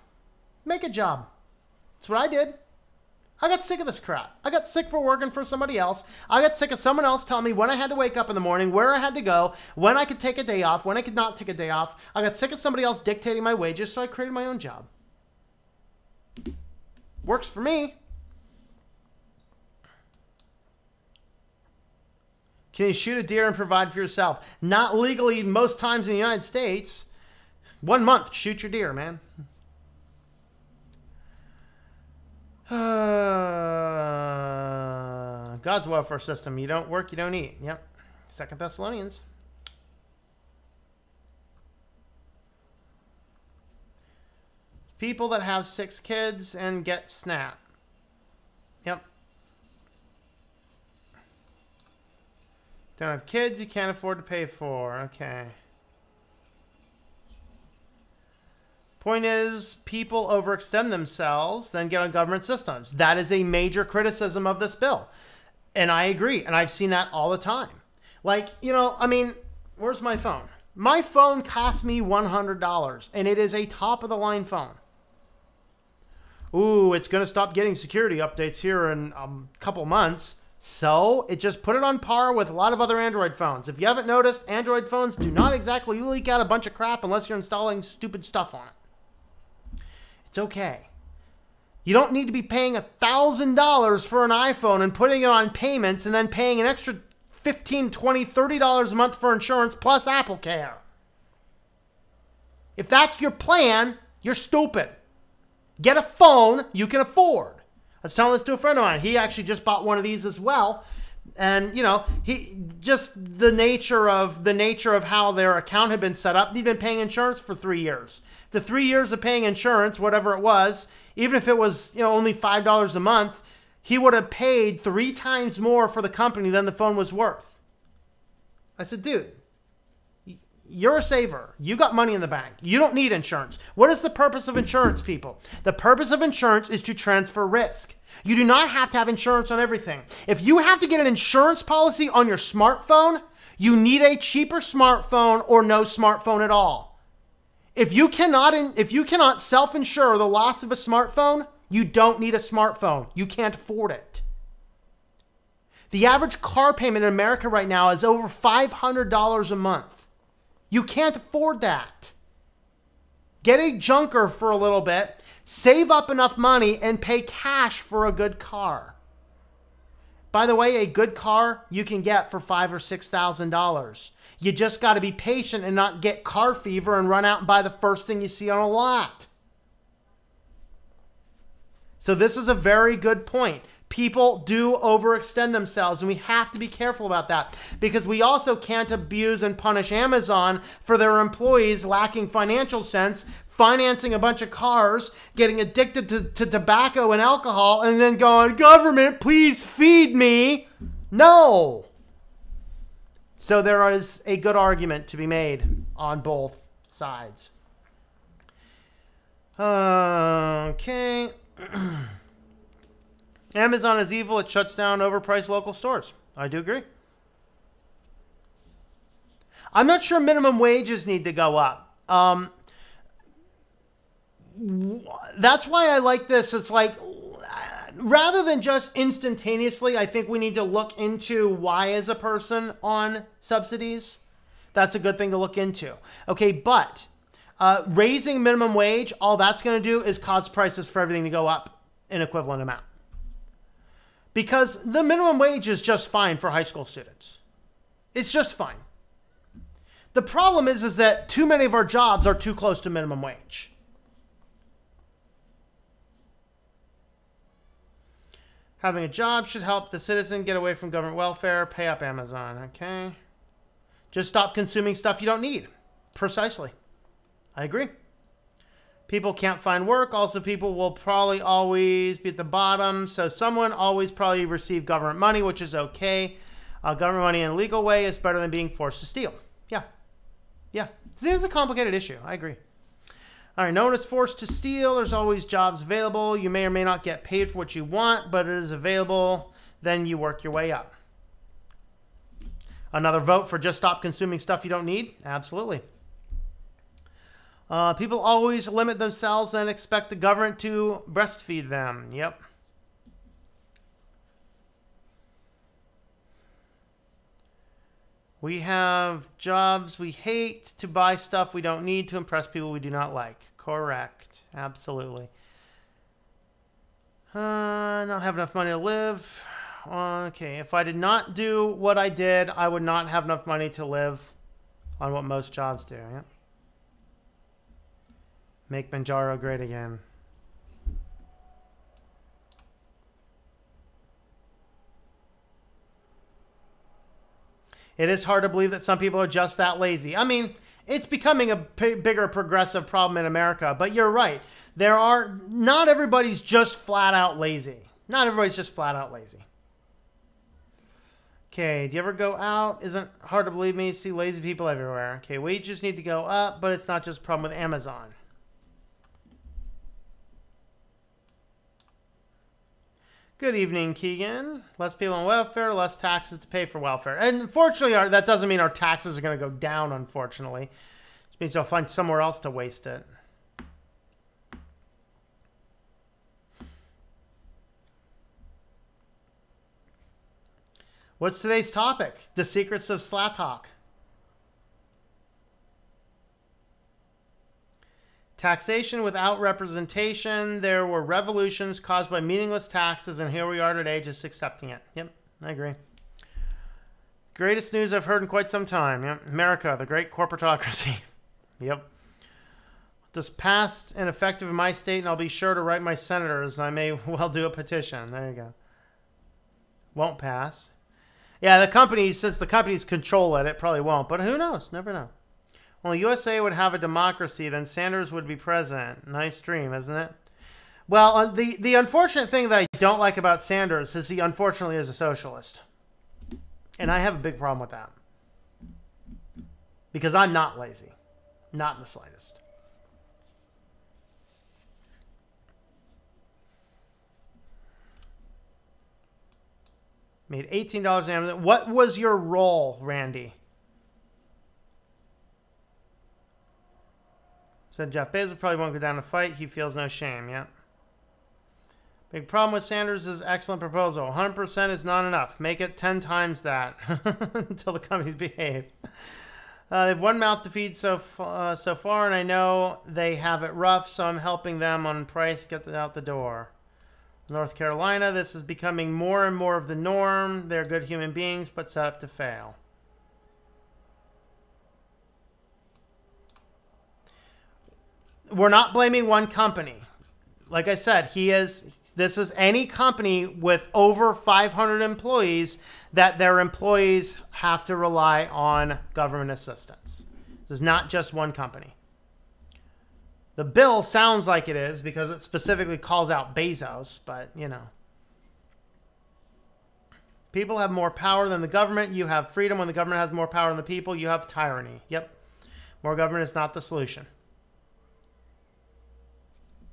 Make a job. That's what I did. I got sick of this crap. I got sick for working for somebody else. I got sick of someone else telling me when I had to wake up in the morning, where I had to go, when I could take a day off, when I could not take a day off. I got sick of somebody else dictating my wages, so I created my own job. Works for me. Can you shoot a deer and provide for yourself? Not legally most times in the United States. 1 month, shoot your deer, man. God's welfare system. You don't work, you don't eat. Yep. 2 Thessalonians. People that have 6 kids and get SNAP. Yep. Don't have kids you can't afford to pay for. Okay. Point is, people overextend themselves, then get on government systems. That is a major criticism of this bill. And I agree. And I've seen that all the time. Like, you know, I mean, where's my phone? My phone cost me $100, and it is a top-of-the-line phone. Ooh, it's going to stop getting security updates here in a couple months. So it just put it on par with a lot of other Android phones. If you haven't noticed, Android phones do not exactly leak out a bunch of crap unless you're installing stupid stuff on it. It's okay. You don't need to be paying $1,000 for an iPhone and putting it on payments and then paying an extra $15, $20, $30 a month for insurance plus Apple Care. If that's your plan, you're stupid. Get a phone you can afford. I was telling this to a friend of mine. He actually just bought one of these as well. And, you know, he just the nature of how their account had been set up. He'd been paying insurance for 3 years. The 3 years of paying insurance, whatever it was, even if it was, you know, only $5 a month, he would have paid 3 times more for the company than the phone was worth. I said, dude, you're a saver. You got money in the bank. You don't need insurance. What is the purpose of insurance, people? The purpose of insurance is to transfer risk. You do not have to have insurance on everything. If you have to get an insurance policy on your smartphone, you need a cheaper smartphone or no smartphone at all. If you cannot self-insure the loss of a smartphone, you don't need a smartphone. You can't afford it. The average car payment in America right now is over $500 a month. You can't afford that. Get a junker for a little bit, save up enough money, and pay cash for a good car. By the way, a good car you can get for $5,000 or $6,000. You just got to be patient and not get car fever and run out and buy the first thing you see on a lot. So this is a very good point. People do overextend themselves, and we have to be careful about that because we also can't abuse and punish Amazon for their employees lacking financial sense, financing a bunch of cars, getting addicted to tobacco and alcohol, and then going, government, please feed me. No. So there is a good argument to be made on both sides. Okay. Amazon is evil. It shuts down overpriced local stores. I do agree. I'm not sure minimum wages need to go up. That's why I like this. It's like, rather than just instantaneously, I think we need to look into why is a person on subsidies. That's a good thing to look into. Okay, but raising minimum wage, all that's going to do is cause prices for everything to go up an equivalent amount. Because the minimum wage is just fine for high school students. It's just fine. The problem is that too many of our jobs are too close to minimum wage. Having a job should help the citizen get away from government welfare. Pay up Amazon. Okay. Just stop consuming stuff you don't need. Precisely. I agree. People can't find work. Also, people will probably always be at the bottom. So someone always probably receive government money, which is okay. Government money in a legal way is better than being forced to steal. Yeah. Yeah. It's a complicated issue. I agree. All right. No one is forced to steal. There's always jobs available. You may or may not get paid for what you want, but it is available. Then you work your way up. Another vote for just stop consuming stuff you don't need? Absolutely. People always limit themselves and expect the government to breastfeed them. Yep. We have jobs we hate, to buy stuff we don't need, to impress people we do not like. Correct. Absolutely. Not have enough money to live. Okay, if I did not do what I did, I would not have enough money to live on what most jobs do. Yeah. Make Manjaro great again. It is hard to believe that some people are just that lazy. I mean, it's becoming a bigger progressive problem in America, but you're right. Not everybody's just flat out lazy. Not everybody's just flat out lazy. Okay, do you ever go out? Isn't hard to believe me, see lazy people everywhere. Okay, wages need to go up, but it's not just a problem with Amazon. Good evening, Keegan. Less people on welfare, less taxes to pay for welfare. And unfortunately, that doesn't mean our taxes are going to go down, unfortunately. It means they'll find somewhere else to waste it. What's today's topic? The secrets of SLATOC. Taxation without representation. There were revolutions caused by meaningless taxes, and here we are today just accepting it. Yep, I agree. Greatest news I've heard in quite some time. Yep. America, the great corporatocracy. Yep. Just passed and effective in my state, and I'll be sure to write my senators. I may well do a petition. There you go. Won't pass. Yeah, the companies, since the companies control it, it probably won't. But who knows? Never know. Well, USA would have a democracy, then Sanders would be president. Nice dream, isn't it? Well, the unfortunate thing that I don't like about Sanders is he unfortunately is a socialist. And I have a big problem with that. Because I'm not lazy. Not in the slightest. Made $18 on Amazon. What was your role, Randy? Said Jeff Bezos probably won't go down to fight. He feels no shame. Yeah. Big problem with Sanders' excellent proposal. 100% is not enough. Make it 10 times that until the companies behave. They have one mouth to feed so far, and I know they have it rough, so I'm helping them on price, get it out the door. North Carolina, this is becoming more and more of the norm. They're good human beings, but set up to fail. We're not blaming one company. Like I said, this is any company with over 500 employees that their employees have to rely on government assistance. This is not just one company. The bill sounds like it is because it specifically calls out Bezos, but you know. People have more power than the government. You have freedom. When the government has more power than the people, you have tyranny. Yep. More government is not the solution.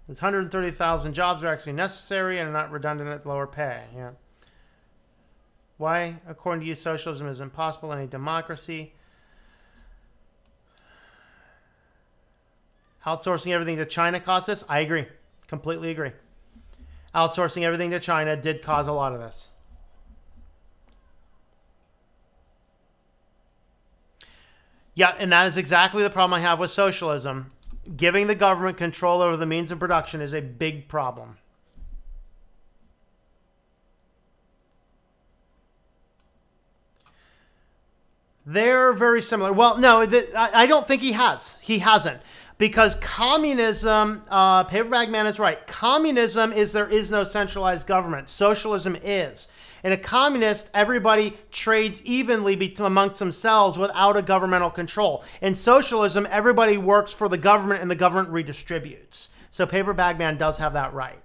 Those 130,000 jobs are actually necessary and are not redundant at lower pay. Yeah. Why, according to you, socialism is impossible in a democracy? Outsourcing everything to China caused this? I agree. Completely agree. Outsourcing everything to China did cause a lot of this. Yeah, and that is exactly the problem I have with socialism. Giving the government control over the means of production is a big problem. They're very similar. Well, no, I don't think he has. He hasn't. Because communism, Paperback Man is right. Communism is there is no centralized government. Socialism is. In a communist, everybody trades evenly amongst themselves without a governmental control. In socialism, everybody works for the government and the government redistributes. So Paperback Man does have that right.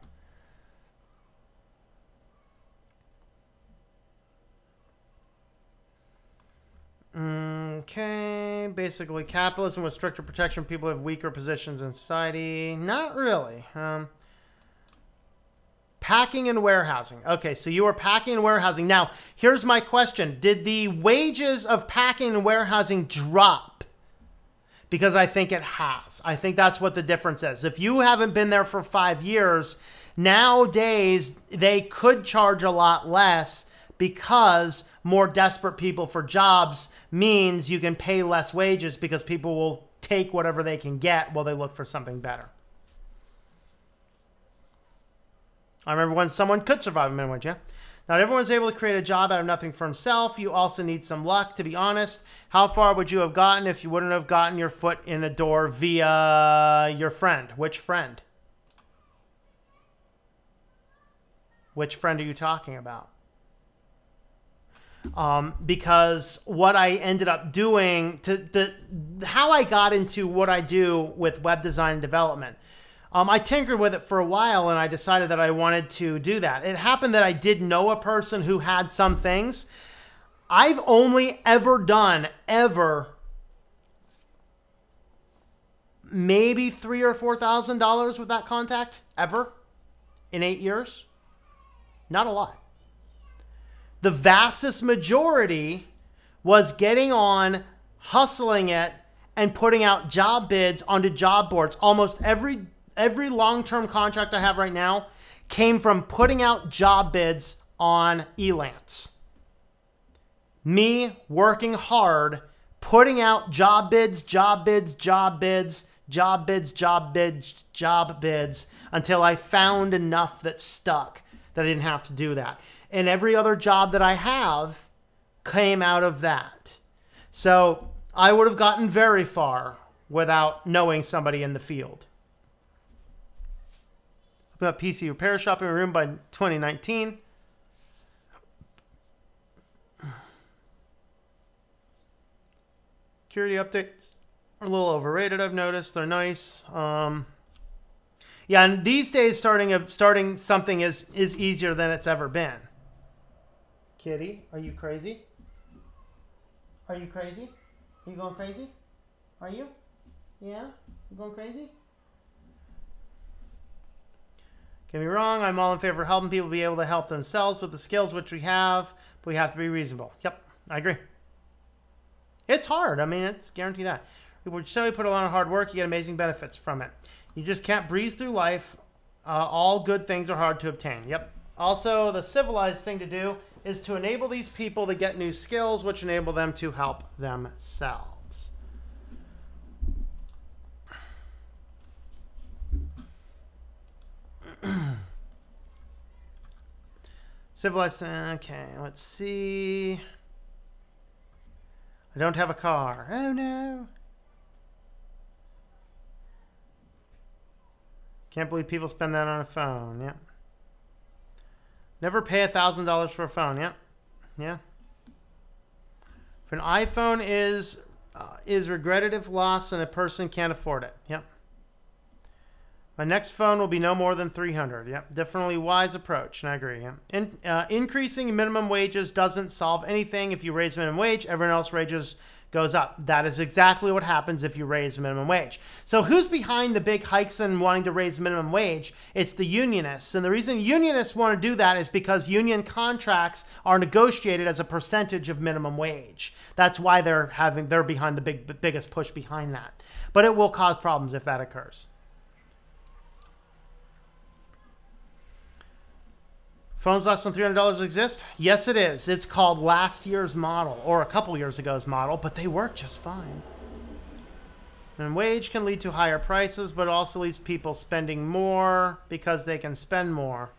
Okay, basically capitalism with stricter protection. People have weaker positions in society. Not really. Packing and warehousing. Okay, so you are packing and warehousing. Now, here's my question. Did the wages of packing and warehousing drop? Because I think it has. I think that's what the difference is. If you haven't been there for 5 years, nowadays they could charge a lot less because more desperate people for jobs means you can pay less wages because people will take whatever they can get while they look for something better. I remember when someone could survive a minimum wage, yeah? Not everyone's able to create a job out of nothing for himself. You also need some luck, to be honest. How far would you have gotten if you wouldn't have gotten your foot in a door via your friend? Which friend? Which friend are you talking about? Because what I ended up doing, how I got into what I do with web design and development, I tinkered with it for a while and I decided that I wanted to do that. It happened that I did know a person who had some things. I've only ever done, maybe $3,000 or $4,000 with that contact, ever, in 8 years. Not a lot. The vastest majority was getting on, hustling it, and putting out job bids onto job boards. Almost every long-term contract I have right now came from putting out job bids on Elance. Me working hard, putting out job bids, until I found enough that stuck that I didn't have to do that. And every other job that I have came out of that. So I would have gotten very far without knowing somebody in the field. Open up PC repair shop in a room by 2019. Security updates are a little overrated, I've noticed. They're nice. Yeah, and these days starting something is easier than it's ever been. Kitty, are you crazy? Are you crazy? Are you going crazy? Are you? Yeah? You going crazy? Get me wrong, I'm all in favor of helping people be able to help themselves with the skills which we have, but we have to be reasonable. Yep, I agree. It's hard. I mean, it's guaranteed that. People show put a lot of hard work, you get amazing benefits from it. You just can't breeze through life. All good things are hard to obtain. Yep. Also, the civilized thing to do is to enable these people to get new skills, which enable them to help themselves. Civilized, okay, let's see. I don't have a car. Oh no. Can't believe people spend that on a phone. Yep. Never pay $1,000 for a phone. Yep. Yeah. If an iPhone is regretted if lost and a person can't afford it. Yep. My next phone will be no more than $300. Yep. Definitely wise approach. And I agree. Yep. Increasing minimum wages doesn't solve anything. If you raise minimum wage, everyone else wages goes up. That is exactly what happens if you raise minimum wage. So who's behind the big hikes and wanting to raise minimum wage? It's the unionists. And the reason unionists want to do that is because union contracts are negotiated as a percentage of minimum wage. That's why they're behind the biggest push behind that. But it will cause problems if that occurs. Phones less than $300 exist? Yes, it is. It's called last year's model or a couple years ago's model, but they work just fine. And wage can lead to higher prices, but also leads people spending more because they can spend more.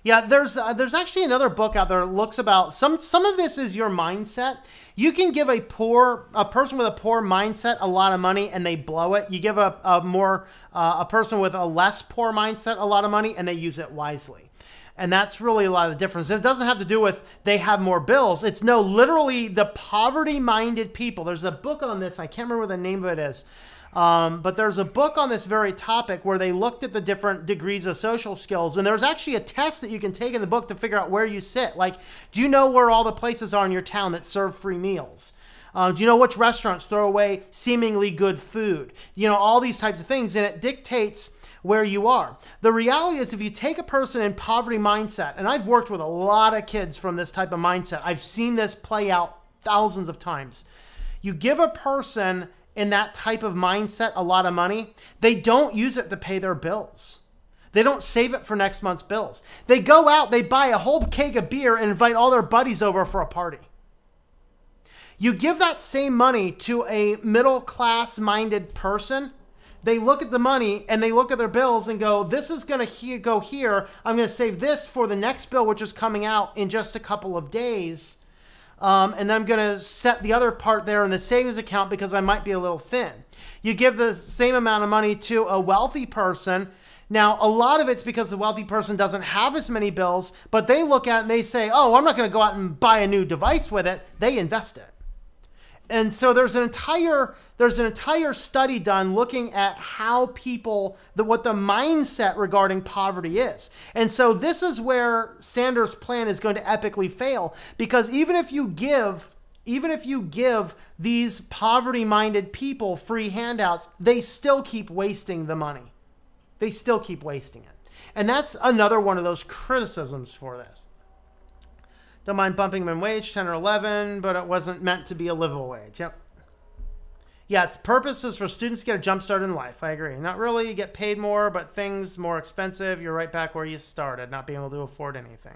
Yeah, there's actually another book out there that looks about some of this is your mindset. You can give a person with a poor mindset a lot of money and they blow it. You give a person with a less poor mindset a lot of money and they use it wisely. And that's really a lot of the difference. And it doesn't have to do with they have more bills. It's no, literally the poverty-minded people. There's a book on this. I can't remember what the name of it is. But there's a book on this very topic where they looked at the different degrees of social skills. And there's actually a test that you can take in the book to figure out where you sit. Like, do you know where all the places are in your town that serve free meals? Do you know which restaurants throw away seemingly good food? You know, all these types of things. And it dictates where you are. The reality is if you take a person in poverty mindset, and I've worked with a lot of kids from this type of mindset, I've seen this play out thousands of times. You give a person in that type of mindset a lot of money, they don't use it to pay their bills. They don't save it for next month's bills. They go out, they buy a whole keg of beer and invite all their buddies over for a party. You give that same money to a middle-class minded person, they look at the money and they look at their bills and go, this is going to go here. I'm going to save this for the next bill, which is coming out in just a couple of days. And then I'm going to set the other part there in the savings account because I might be a little thin. You give the same amount of money to a wealthy person. Now, a lot of it's because the wealthy person doesn't have as many bills, but they look at it and they say, oh, I'm not going to go out and buy a new device with it. They invest it. And so there's an entire study done looking at how people, what the mindset regarding poverty is. And so this is where Sanders' plan is going to epically fail, because even if you give these poverty-minded people free handouts, they still keep wasting the money. They still keep wasting it. And that's another one of those criticisms for this. Don't mind bumping minimum wage, 10 or 11, but it wasn't meant to be a livable wage. Yep. Yeah, its purpose is for students to get a jump start in life. I agree. Not really, you get paid more, but things more expensive. You're right back where you started, not being able to afford anything.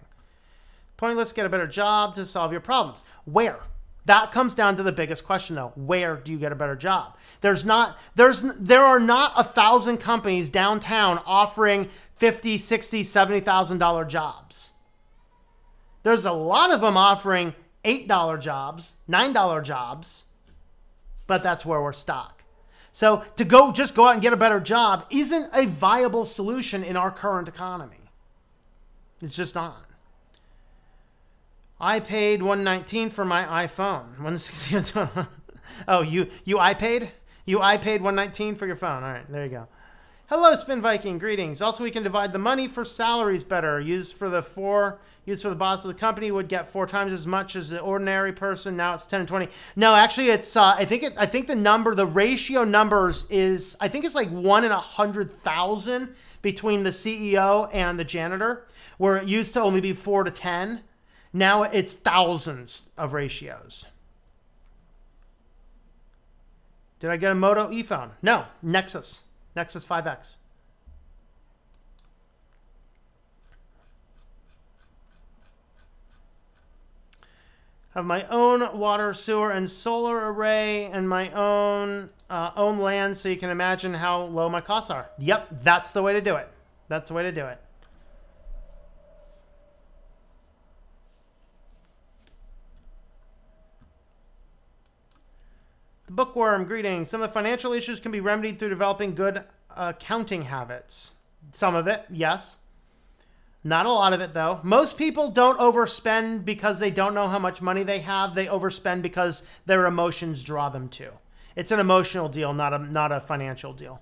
Pointless, get a better job to solve your problems. Where? That comes down to the biggest question, though. Where do you get a better job? There are not 1,000 companies downtown offering $50,000, $60,000, $70,000 jobs. There's a lot of them offering $8 jobs, $9 jobs, but that's where we're stuck. So to just go out and get a better job isn't a viable solution in our current economy. It's just not. I paid $119 for my iPhone. $160. Oh, you iPaid? You iPaid $119 for your phone. All right, there you go. Hello, Spin Viking. Greetings. Also, we can divide the money for salaries better. Used for the boss of the company would get 4 times as much as the ordinary person. Now it's 10 and 20. No, actually, it's I think the ratio numbers is, I think it's like 1 in 100,000 between the CEO and the janitor, where it used to only be 4 to 10. Now it's thousands of ratios. Did I get a Moto ePhone? No, Nexus 5X. Have my own water, sewer, and solar array, and my own land, so you can imagine how low my costs are. Yep, that's the way to do it. That's the way to do it. Bookworm, greetings. Some of the financial issues can be remedied through developing good accounting habits. Some of it, yes. Not a lot of it, though. Most people don't overspend because they don't know how much money they have. They overspend because their emotions draw them to. It's an emotional deal, not a financial deal.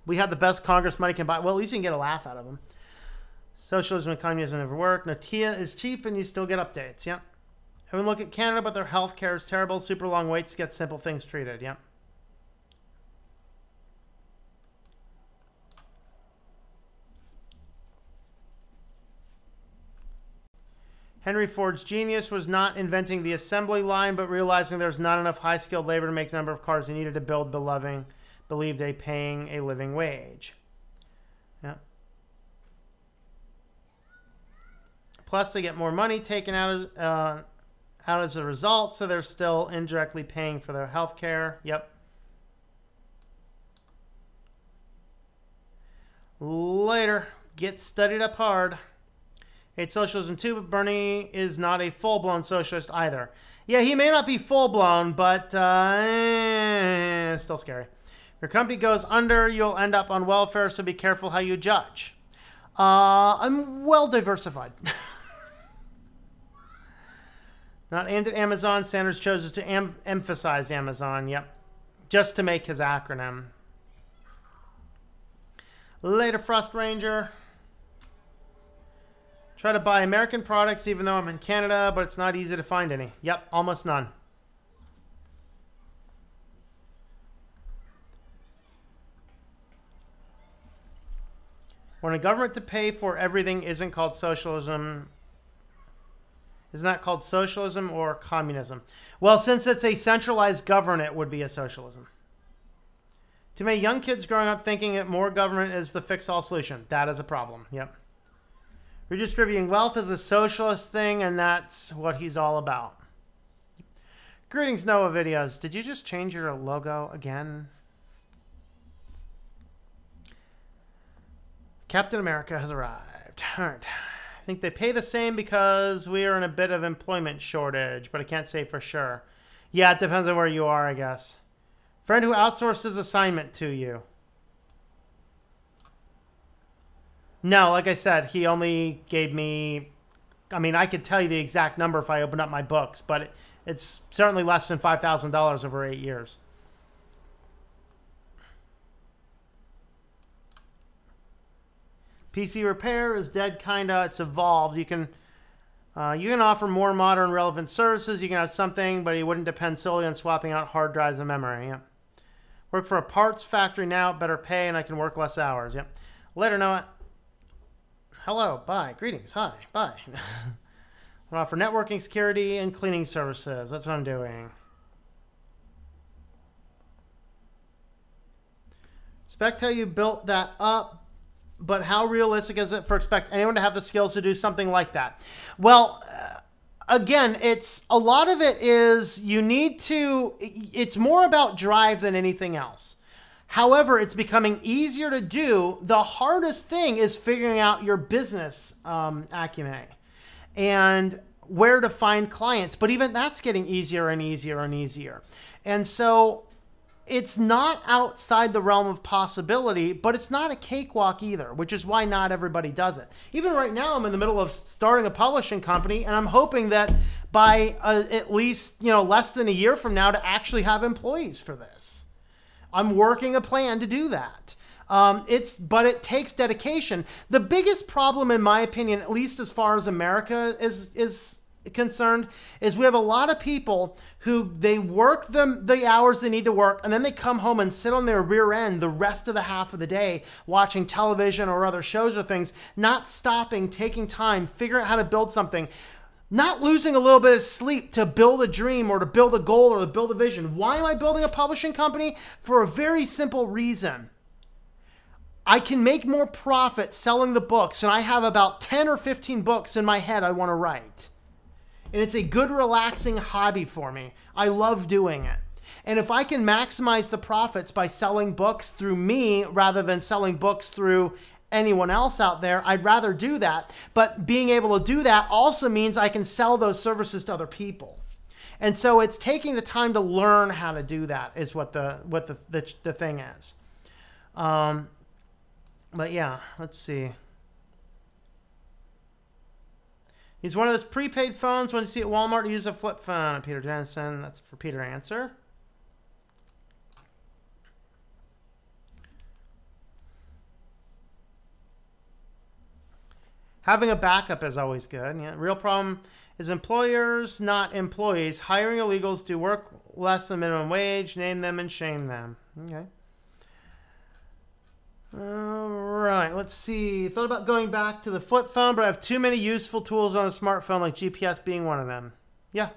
We have the best Congress money can buy. Well, at least you can get a laugh out of them. Socialism and communism never work. Notia is cheap and you still get updates. Yep. Everyone look at Canada, but their health care is terrible. Super long waits to get simple things treated. Yep. Henry Ford's genius was not inventing the assembly line, but realizing there's not enough high-skilled labor to make the number of cars he needed to build, believed a paying a living wage. Yep. Plus, they get more money taken out as a result, so they're still indirectly paying for their health care. Yep. Later. Get studied up hard. Hate socialism too, but Bernie is not a full-blown socialist either. Yeah, he may not be full-blown, but still scary. If your company goes under, you'll end up on welfare, so be careful how you judge. I'm well diversified. Not aimed at Amazon. Sanders chose to emphasize Amazon. Yep. Just to make his acronym. Later, Frost Ranger. Try to buy American products even though I'm in Canada, but it's not easy to find any. Yep, almost none. When a government to pay for everything isn't called socialism. Isn't that called socialism or communism? Well, since it's a centralized government, it would be a socialism. Too many young kids growing up thinking that more government is the fix-all solution. That is a problem. Yep. Redistributing wealth is a socialist thing, and that's what he's all about. Greetings, Noah Videos. Did you just change your logo again? Captain America has arrived. All right. I think they pay the same because we are in a bit of employment shortage, but I can't say for sure. Yeah, it depends on where you are, I guess. Friend who outsourced his assignment to you. No, like I said, he only gave me... I mean, I could tell you the exact number if I opened up my books, but it's certainly less than $5,000 over 8 years. PC repair is dead, kinda. It's evolved. You can offer more modern, relevant services. You can have something, but you wouldn't depend solely on swapping out hard drives and memory. Yeah. Work for a parts factory now, better pay, and I can work less hours. Yep. Later, Noah. Hello, bye, greetings, hi, bye. I offer networking, security, and cleaning services. That's what I'm doing. Expect how you built that up, but how realistic is it for expect anyone to have the skills to do something like that? Well, again, it's a lot of it is you need to, it's more about drive than anything else. However, it's becoming easier to do. The hardest thing is figuring out your business acumen and where to find clients. But even that's getting easier and easier and easier. And so it's not outside the realm of possibility, but it's not a cakewalk either, which is why not everybody does it. Even right now, I'm in the middle of starting a publishing company, and I'm hoping that by at least less than a year from now to actually have employees for this. I'm working a plan to do that. But it takes dedication. The biggest problem, in my opinion, at least as far as America is concerned, is we have a lot of people who they work the hours they need to work, and then they come home and sit on their rear end the rest of the half of the day watching television or other shows or things, not stopping, taking time, figuring out how to build something. Not losing a little bit of sleep to build a dream or to build a goal or to build a vision. Why am I building a publishing company? For a very simple reason. I can make more profit selling the books, and I have about 10 or 15 books in my head I want to write. And it's a good, relaxing hobby for me. I love doing it. And if I can maximize the profits by selling books through me rather than selling books through anyone else out there, I'd rather do that. But being able to do that also means I can sell those services to other people. And so it's taking the time to learn how to do that is what the thing is. But yeah, let's see. Use one of those prepaid phones when you see at Walmart. Use a flip phone. Peter Jensen. That's for Peter Answer. Having a backup is always good. Yeah. Real problem is employers, not employees. Hiring illegals do work less than minimum wage. Name them and shame them. Okay. All right. Let's see. Thought about going back to the flip phone, but I have too many useful tools on a smartphone, like GPS being one of them. Yeah.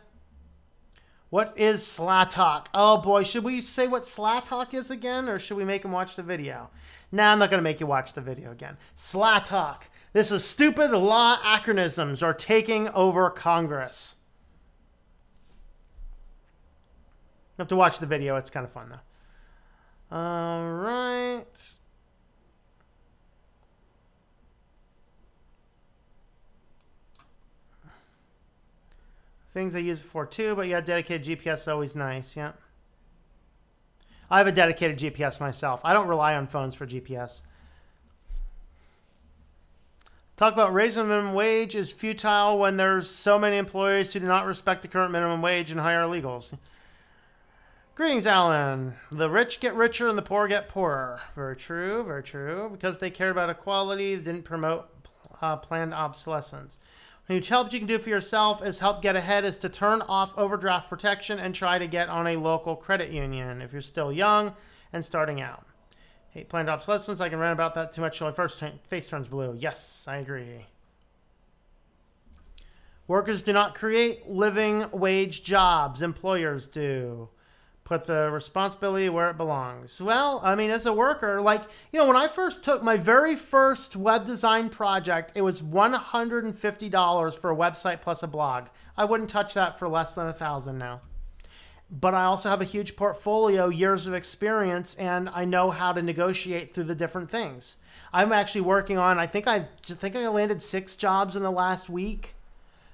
What is SLATOC? Oh boy, should we say what SLATOC is again, or should we make them watch the video? Nah, I'm not going to make you watch the video again. SLATOC. This is stupid law acronyms are taking over Congress. You have to watch the video. It's kind of fun, though. All right. Things I use it for, too. But, yeah, dedicated GPS is always nice. Yeah. I have a dedicated GPS myself. I don't rely on phones for GPS. Talk about raising the minimum wage is futile when there's so many employers who do not respect the current minimum wage and hire illegals. Greetings, Alan. The rich get richer and the poor get poorer. Very true, very true. Because they cared about equality, they didn't promote planned obsolescence. A huge help you can do for yourself is help get ahead is to turn off overdraft protection and try to get on a local credit union if you're still young and starting out. Hate planned obsolescence. I can rant about that too much till my face turns blue. Yes, I agree. Workers do not create living wage jobs. Employers do. Put the responsibility where it belongs. Well, I mean, as a worker, like, when I first took my very first web design project, it was $150 for a website plus a blog. I wouldn't touch that for less than $1,000 now. But I also have a huge portfolio, years of experience, and I know how to negotiate through the different things. I'm actually working on, I think I landed 6 jobs in the last week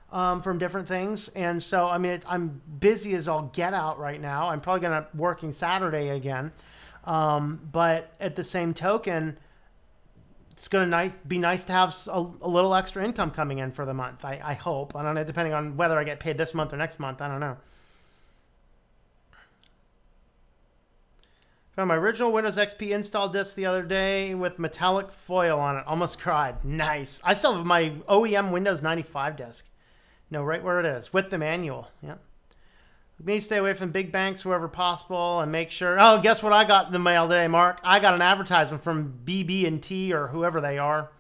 from different things. And so, I mean, I'm busy as all get out right now. I'm probably going to working Saturday again. But at the same token, it's going to be nice to have a little extra income coming in for the month. I hope. I don't know, depending on whether I get paid this month or next month. I don't know. Found my original Windows XP install disc the other day with metallic foil on it. Almost cried. Nice. I still have my OEM Windows 95 disc. No, right where it is. With the manual. Yeah. Me stay away from big banks wherever possible and make sure. Oh, guess what I got in the mail today, Mark? I got an advertisement from BB&T or whoever they are.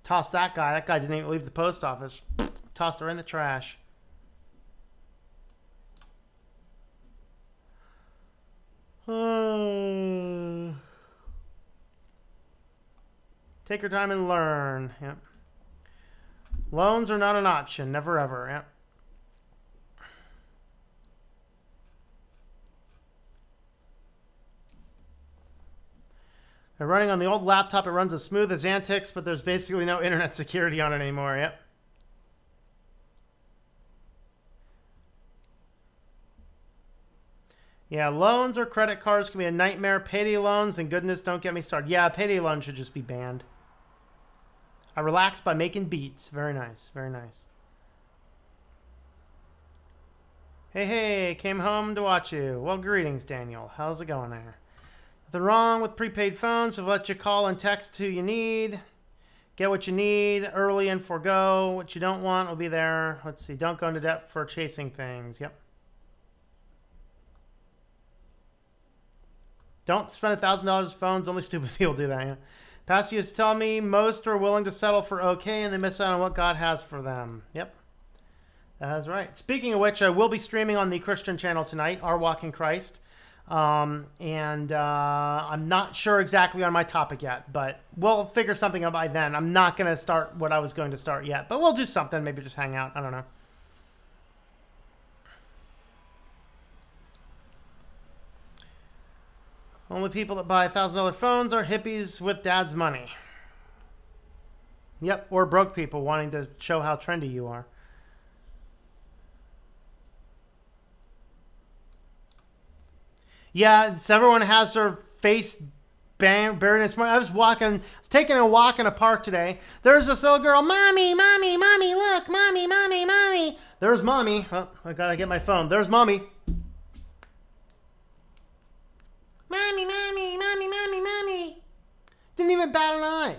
Tossed that guy. That guy didn't even leave the post office. Tossed her in the trash. Take your time and learn. Yep. Loans are not an option. Never ever. Yep. They're running on the old laptop. It runs as smooth as antics, but there's basically no internet security on it anymore. Yep. Yeah, loans or credit cards can be a nightmare. Payday loans, and goodness, don't get me started. Yeah, payday loans should just be banned. I relax by making beats. Very nice, very nice. Hey, came home to watch you. Well, greetings, Daniel. How's it going there? Nothing wrong with prepaid phones. So let you call and text who you need. Get what you need early and forego. What you don't want will be there. Let's see. Don't go into debt for chasing things. Yep. Don't spend $1,000 on phones. Only stupid people do that. Yeah. Pastor used to tell me most are willing to settle for okay, and they miss out on what God has for them. Yep. That's right. Speaking of which, I will be streaming on the Christian channel tonight, Our Walk in Christ. I'm not sure exactly on my topic yet, but we'll figure something out by then. I'm not going to start what I was going to start yet, but we'll do something. Maybe just hang out. I don't know. Only people that buy $1,000 phones are hippies with dad's money. Yep, or broke people wanting to show how trendy you are. Yeah, everyone has their face buried in smart. I was taking a walk in a park today. There's this little girl, mommy, mommy, mommy, look, mommy, mommy, mommy. There's mommy. Oh, I gotta get my phone. There's mommy. Mommy, mommy, mommy, mommy, mommy. Didn't even bat an eye.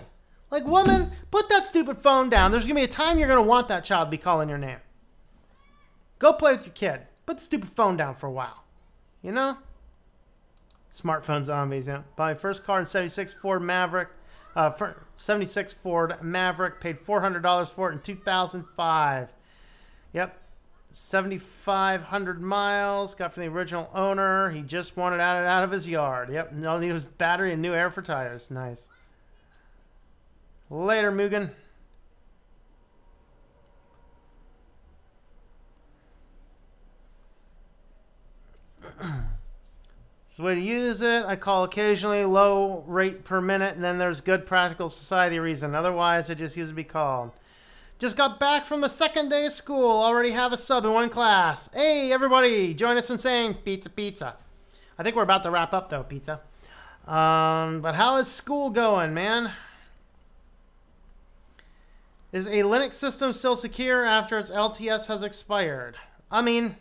Like, woman, put that stupid phone down. There's going to be a time you're going to want that child to be calling your name. Go play with your kid. Put the stupid phone down for a while. You know? Smartphone zombies, yeah. Buy my first car in 76 Ford Maverick. 76 Ford Maverick. Paid $400 for it in 2005. Yep. 7,500 miles. Got from the original owner. He just wanted it out of his yard. Yep. All he needed was battery and new air for tires. Nice. Later, Mugen. So the way to use it, I call occasionally, low rate per minute, and then there's good practical society reason. Otherwise, I just use to be called. Just got back from the second day of school. Already have a sub in one class. Hey, everybody, join us in saying pizza, pizza. I think we're about to wrap up, though, pizza. But how is school going, man? Is a Linux system still secure after its LTS has expired? I mean,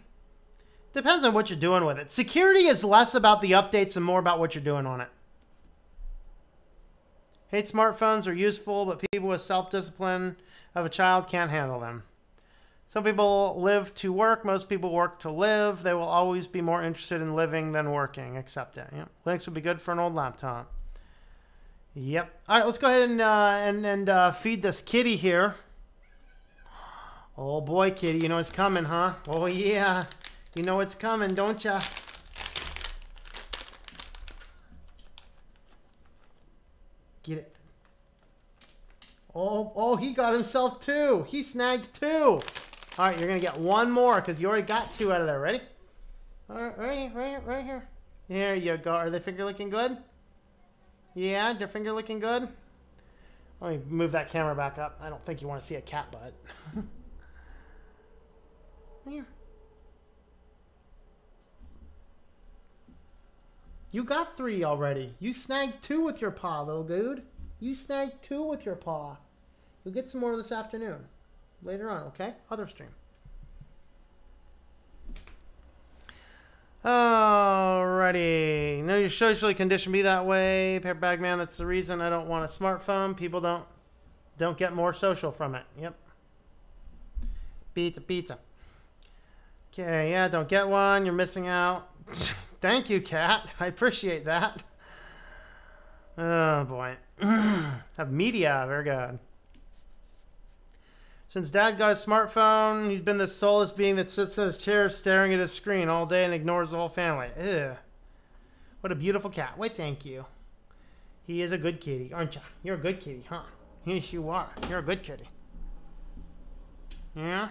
depends on what you're doing with it. Security is less about the updates and more about what you're doing on it. Hate smartphones are useful, but people with self-discipline of a child can't handle them. Some people live to work. Most people work to live. They will always be more interested in living than working. Accept it. Yep. Linux would be good for an old laptop. Yep. All right, let's go ahead and feed this kitty here. Oh boy, kitty, you know it's coming, huh? Oh yeah, you know it's coming, don't ya? Get it. Oh, he got himself 2. He snagged 2. All right, you're going to get 1 more because you already got 2 out of there. Ready? All right, right here. There you go. Are they finger licking good? Yeah, their finger licking good? Let me move that camera back up. I don't think you want to see a cat butt. Here. You got 3 already. You snagged 2 with your paw, little dude. You snagged 2 with your paw. You'll get some more this afternoon. Later on, okay? Other stream. Alrighty. No, you're socially conditioned to be that way. Paper bag man, that's the reason I don't want a smartphone. People don't get more social from it. Yep. Pizza. Okay, yeah, don't get one. You're missing out. Thank you, Kat. I appreciate that. Oh, boy. Have media. Very good. Since Dad got a smartphone, he's been the soulless being that sits in his chair staring at his screen all day and ignores the whole family. Ugh. What a beautiful cat. Why, thank you. He is a good kitty, aren't you? You're a good kitty, huh? Yes, you are. You're a good kitty. Yeah?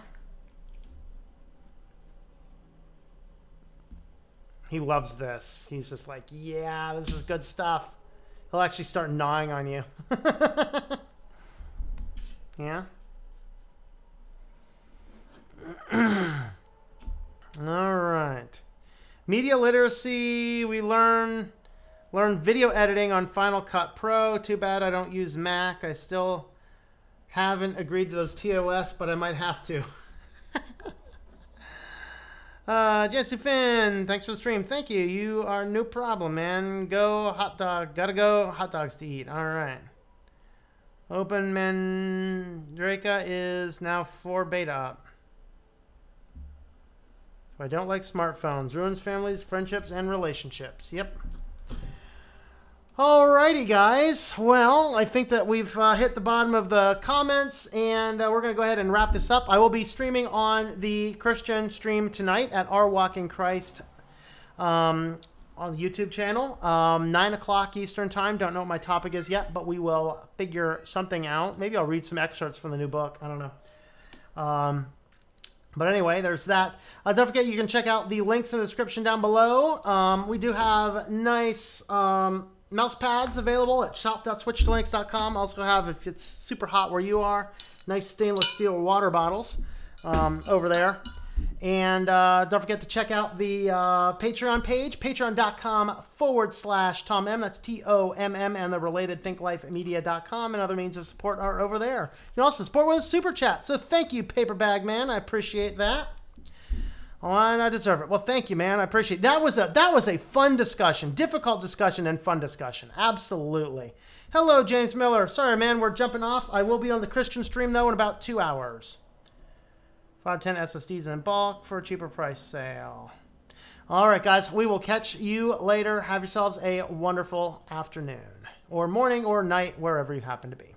He loves this. He's just like, yeah, this is good stuff. He'll actually start gnawing on you. Yeah? All right. Media literacy. We learn video editing on Final Cut Pro. Too bad I don't use Mac. I still haven't agreed to those TOS, but I might have to. Jesse Finn, thanks for the stream. Thank you. You are no problem, man. Go hot dog. Gotta go hot dogs to eat. All right. Open Mandraka is now 4 beta up. I don't like smartphones. Ruins families, friendships, and relationships. Yep. Alrighty, guys. Well, I think that we've hit the bottom of the comments, and we're going to go ahead and wrap this up. I will be streaming on the Christian stream tonight at Our Walk in Christ on the YouTube channel. 9 o'clock Eastern time. Don't know what my topic is yet, but we will figure something out. Maybe I'll read some excerpts from the new book. I don't know. But anyway, there's that. Don't forget, you can check out the links in the description down below. We do have nice mouse pads available at shop.switchedtolinux.com. Also have, if it's super hot where you are, nice stainless steel water bottles over there. And don't forget to check out the Patreon page, patreon.com/Tom M. That's TOMM, and the related thinklifemedia.com and other means of support are over there. You can also support with a super chat. So thank you, Paper Bag Man. I appreciate that. Oh, and I deserve it. Well, thank you, man. I appreciate it. That was a fun discussion, difficult discussion, and fun discussion. Absolutely. Hello, James Miller. Sorry, man, we're jumping off. I will be on the Christian stream though in about 2 hours. 510 SSDs in bulk for a cheaper price sale. All right, guys, we will catch you later. Have yourselves a wonderful afternoon or morning or night, wherever you happen to be.